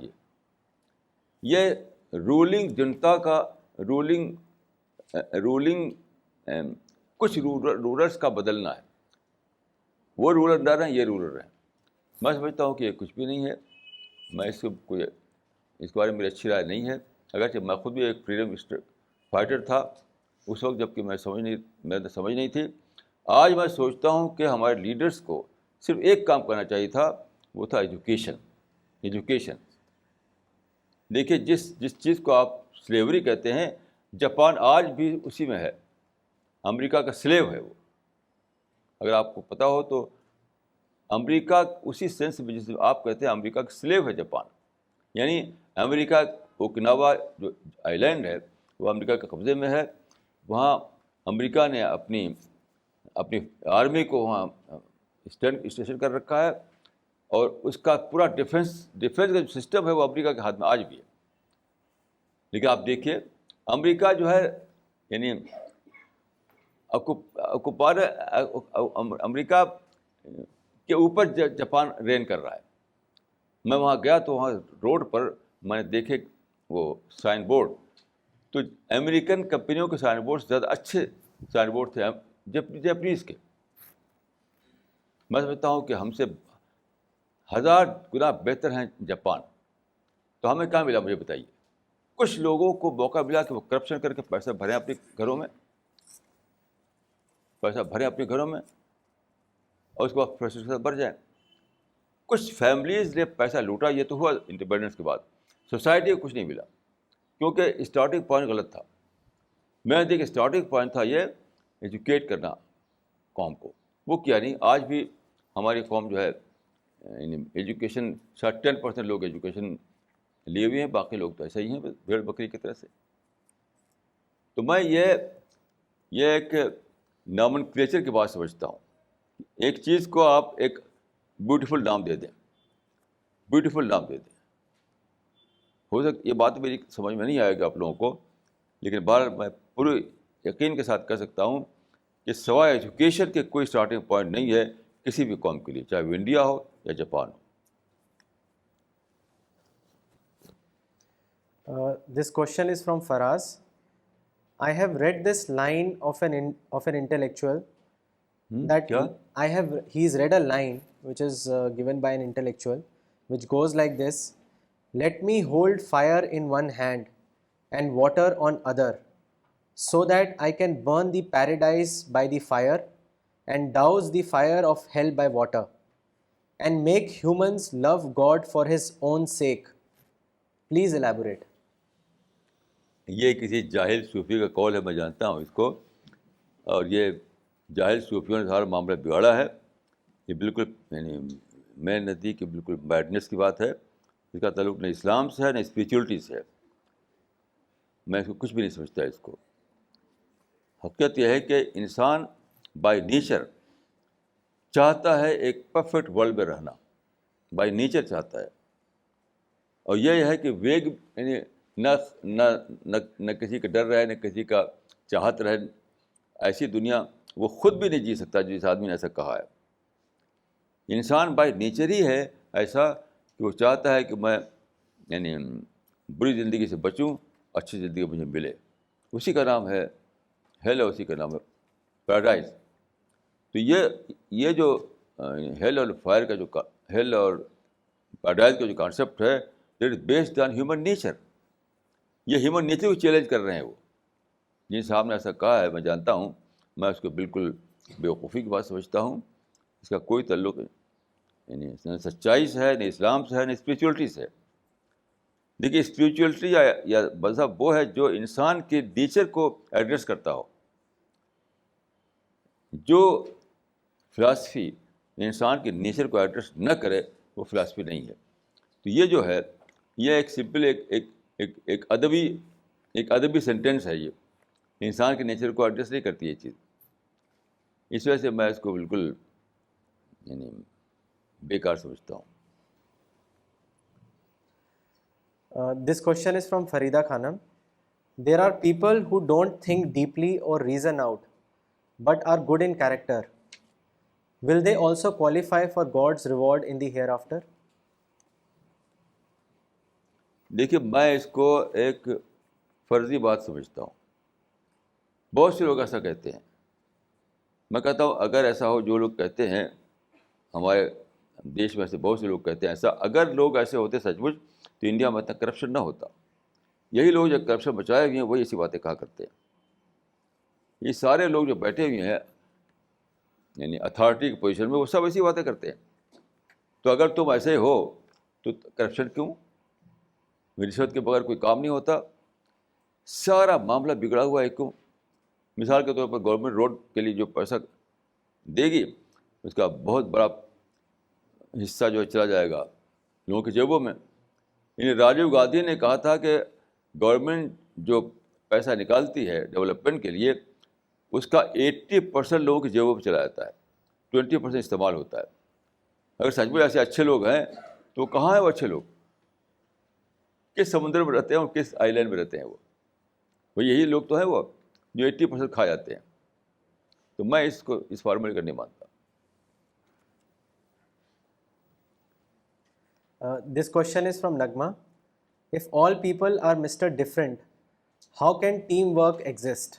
یہ رولنگ جنتا کا رولنگ کچھ رولرس کا بدلنا ہے. وہ رولر نہ رہیں, یہ رولر رہیں. میں سمجھتا ہوں کہ یہ کچھ بھی نہیں ہے. میں اس کے بارے میں میری اچھی رائے نہیں ہے. اگرچہ میں خود بھی ایک فریڈم فائٹر تھا اس وقت, جب کہ میں سمجھ نہیں تھی. آج میں سوچتا ہوں کہ ہمارے لیڈرس کو صرف ایک کام کرنا چاہیے تھا, وہ تھا ایجوکیشن. دیکھیے, جس چیز کو آپ سلیوری کہتے ہیں, جاپان آج بھی اسی میں ہے. امریکہ کا سلیو ہے وہ. اگر آپ کو پتہ ہو تو امریکہ اسی سینس میں جس آپ کہتے ہیں امریکہ کا سلیو ہے جاپان. یعنی امریکہ اوکناوا جو آئی لینڈ ہے وہ امریکہ کے قبضے میں ہے. وہاں امریکہ نے اپنی آرمی کو وہاں اسٹیشن کر رکھا ہے, اور اس کا پورا ڈیفینس کا جو سسٹم ہے وہ امریکہ کے ہاتھ میں آج بھی ہے. لیکن آپ دیکھیے, امریکہ جو ہے یعنی امریکہ کے اوپر جاپان رین کر رہا ہے. میں وہاں گیا تو وہاں روڈ پر میں نے دیکھے وہ سائن بورڈ, تو امریکن کمپنیوں کے سائن بورڈ زیادہ اچھے سائن بورڈ تھے جاپنیز کے. میں سمجھتا ہوں کہ ہم سے 1000 گنا بہتر ہیں جاپان. تو ہمیں کیا ملا مجھے بتائیے؟ کچھ لوگوں کو موقع ملا کہ وہ کرپشن کر کے پیسہ بھریں اپنے گھروں میں, اور اس کے بعد فرسٹریشن سے بھر جائیں. کچھ فیملیز نے پیسہ لوٹا. یہ تو ہوا انڈیپینڈنس کے بعد. سوسائٹی کو کچھ نہیں ملا کیونکہ اسٹارٹنگ پوائنٹ غلط تھا. میں دیکھ اسٹارٹنگ پوائنٹ تھا یہ ایجوکیٹ کرنا قوم کو. وہ کیا نہیں. آج بھی ہماری قوم جو ہے ایجوکیشن 10% لوگ ایجوکیشن لیے ہوئے ہیں, باقی لوگ تو ایسے ہی ہیں بھیڑ بکری کی طرح سے. تو میں یہ ایک نامنکلیچر کی بات سمجھتا ہوں. ایک چیز کو آپ ایک بیوٹیفل نام دے دیں, ہو سکتا یہ بات میری سمجھ میں نہیں آئے گا آپ لوگوں کو, لیکن بہرحال میں پورے یقین کے ساتھ کہہ سکتا ہوں کہ سوائے ایجوکیشن کے کوئی اسٹارٹنگ پوائنٹ نہیں ہے کسی بھی قوم کے لیے، چاہے وہ انڈیا ہو یا Japan who. This question is from Faraz. I have read this line of an intellectual that کیا؟ he's read a line which is given by an intellectual, which goes like this: let me hold fire in one hand and water on other, so that I can burn the paradise by the fire and douse the fire of hell by water, and make humans love God for his own sake. Please elaborate. یہ کسی جاہل صوفی کا قول ہے، میں جانتا ہوں اس کو، اور یہ جاہل صوفیوں نے سارا معاملہ بگاڑا ہے. یہ بالکل یعنی میرے نزدیک بالکل میڈنس کی بات ہے. اس کا تعلق نہ اسلام سے ہے نہ اسپریچولیٹی سے ہے. میں اس کو کچھ بھی نہیں سمجھتا اس کو. حقیقت یہ ہے کہ انسان بائی نیچر چاہتا ہے ایک پرفیکٹ ورلڈ میں رہنا، بائی نیچر چاہتا ہے. اور یہ ہے کہ ویگ یعنی نہ کسی کا ڈر رہے، نہ کسی کا چاہت رہے. ایسی دنیا وہ خود بھی نہیں جی سکتا جس آدمی نے ایسا کہا ہے. انسان بائی نیچر ہی ہے ایسا کہ وہ چاہتا ہے کہ میں یعنی بری زندگی سے بچوں، اچھی زندگی مجھے ملے. اسی کا نام ہے ہیل، اور اسی کا نام ہے پیراڈائز. تو یہ جو ہیل اور فائر کا جو ہیل اور پیراڈائز کا جو کانسیپٹ ہے، that is based on human nature. یہ ہیومن نیچر کو چیلنج کر رہے ہیں وہ. جن صاحب نے ایسا کہا ہے میں جانتا ہوں، میں اس کو بالکل بیوقوفی کی بات سمجھتا ہوں. اس کا کوئی تعلق یعنی نہ سچائی سے ہے، نہ اسلام سے ہے، نہ اسپریچولیٹی سے ہے. دیکھیے اسپریچولیٹی یا مذہب وہ ہے جو انسان کے نیچر کو ایڈریس کرتا ہو. جو فلاسفی انسان کے نیچر کو ایڈریس نہ کرے وہ فلاسفی نہیں ہے. تو یہ جو ہے یہ ایک سمپل ایک ادبی سینٹینس ہے. یہ انسان کے نیچر کو ایڈریس نہیں کرتی یہ چیز. اس وجہ سے میں اس کو بالکل یعنی بیکار سمجھتا ہوں. This question is from Farida Khanam. There are people who don't think deeply or reason out, but are good in character. Will they also qualify for God's reward in the hereafter? دیکھیے میں اس کو ایک فرضی بات سمجھتا ہوں. بہت سے لوگ ایسا کہتے ہیں. میں کہتا ہوں اگر ایسا ہو جو لوگ کہتے ہیں، ہمارے دیش میں سے بہت سے لوگ کہتے ہیں ایسا، اگر لوگ ایسے ہوتے سچ مچ تو انڈیا میں اتنا کرپشن نہ ہوتا. یہی لوگ جو کرپشن بچائے ہوئے ہیں وہی ایسی باتیں کہا کرتے ہیں. یہ سارے لوگ جو بیٹھے ہوئے ہیں یعنی اتھارٹی کی پوزیشن میں، وہ سب ایسی باتیں کرتے ہیں. تو اگر تم ایسے ہو تو کرپشن کیوں؟ رشوت کے بغیر کوئی کام نہیں ہوتا. سارا معاملہ بگڑا ہوا ہے کیوں؟ مثال کے طور پر گورنمنٹ روڈ کے لیے جو پیسہ دے گی اس کا بہت بڑا حصہ جو ہے چلا جائے گا لوگوں کی جیبوں میں. یعنی راجیو گاندھی نے کہا تھا کہ گورنمنٹ جو پیسہ نکالتی ہے ڈیولپمنٹ کے لیے اس کا 80% لوگوں کی جیبوں میں چلا جاتا ہے، 20% استعمال ہوتا ہے. اگر سچ میں ایسے اچھے لوگ ہیں تو کہاں ہیں وہ اچھے لوگ؟ کس سمندر میں رہتے ہیں اور کس آئی لینڈ میں رہتے ہیں وہ یہی لوگ تو ہیں وہ جو 80% کھا جاتے ہیں. تو میں اس کو اس فارمولے کا نہیں مانتا. This question is from Nagma. If all people are Mr. Different, how can teamwork exist?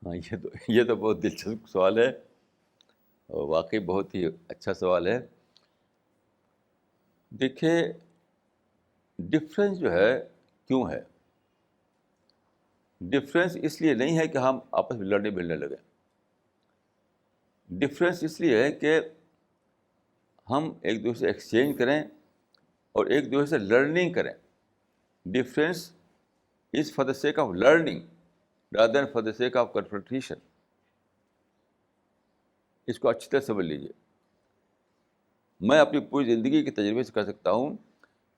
ہاں یہ تو بہت دلچسپ سوال ہے اور واقعی بہت ہی اچھا سوال ہے. دیکھیے ڈفرینس جو ہے کیوں ہے؟ ڈفرینس اس لیے نہیں ہے کہ ہم آپس میں لڑنے ملنے لگیں. ڈفرینس اس لیے ہے کہ ہم ایک دوسرے سے ایکسچینج کریں اور ایک دوسرے سے لرننگ کریں. Difference is for the sake of learning rather than for the sake of confrontation. اس کو اچھی طرح سمجھ لیجیے. میں اپنی پوری زندگی کے تجربے سے کہہ سکتا ہوں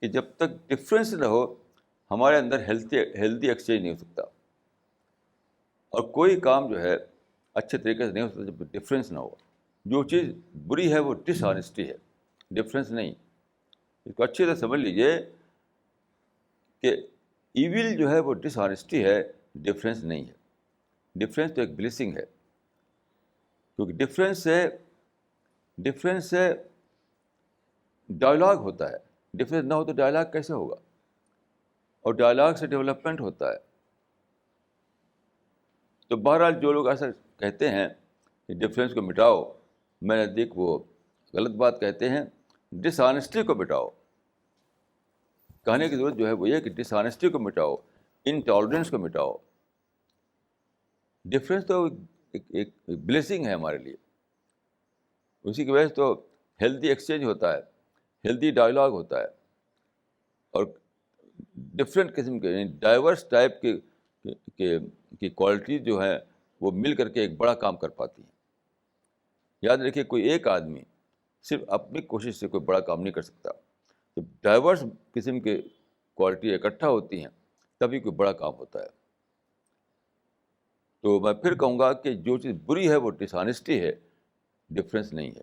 کہ جب تک ڈفرینس نہ ہو ہمارے اندر ہیلدی ایکسچینج نہیں ہو سکتا. اور کوئی کام جو ہے اچھے طریقے سے نہیں ہو سکتا جب ڈفرینس نہ ہو. جو چیز بری ہے وہ ڈس آنیسٹی ہے، ڈفرینس نہیں. اس کو اچھی طرح سمجھ لیجیے کہ ایول جو ہے وہ ڈس آنیسٹی ہے، ڈفرینس نہیں ہے. ڈفرینس تو ایک بلیسنگ ہے. کیونکہ ڈفرینس سے ڈائلاگ ہوتا ہے. ڈفرینس نہ ہو تو ڈائلاگ کیسے ہوگا؟ اور ڈائلاگ سے ڈیولپمنٹ ہوتا ہے. تو بہرحال جو لوگ ایسا کہتے ہیں کہ ڈفرینس کو مٹاؤ، میں نزدیک وہ غلط بات کہتے ہیں. ڈس آنیسٹی کو مٹاؤ. کہنے کی ضرورت جو ہے وہ یہ کہ ڈس آنیسٹی کو مٹاؤ، انٹالرنس کو مٹاؤ. ڈفرینس تو ایک بلیسنگ ہے ہمارے لیے. اسی کی وجہ سے تو ہیلدی ایکسچینج ہوتا ہے، ہیلدی ڈائلاگ ہوتا ہے، اور ڈفرینٹ قسم کے ڈائیورس ٹائپ کی کوالٹی جو ہے وہ مل کر کے ایک بڑا کام کر پاتی ہیں. یاد رکھیے کوئی ایک آدمی صرف اپنی کوشش سے کوئی بڑا کام نہیں کر سکتا. جب ڈائیورس قسم کے کوالٹی اکٹھا ہوتی ہیں تبھی کوئی بڑا کام ہوتا ہے. تو میں پھر کہوں گا کہ جو چیز بری ہے وہ ڈس آنیسٹی ہے، ڈفرینس نہیں ہے.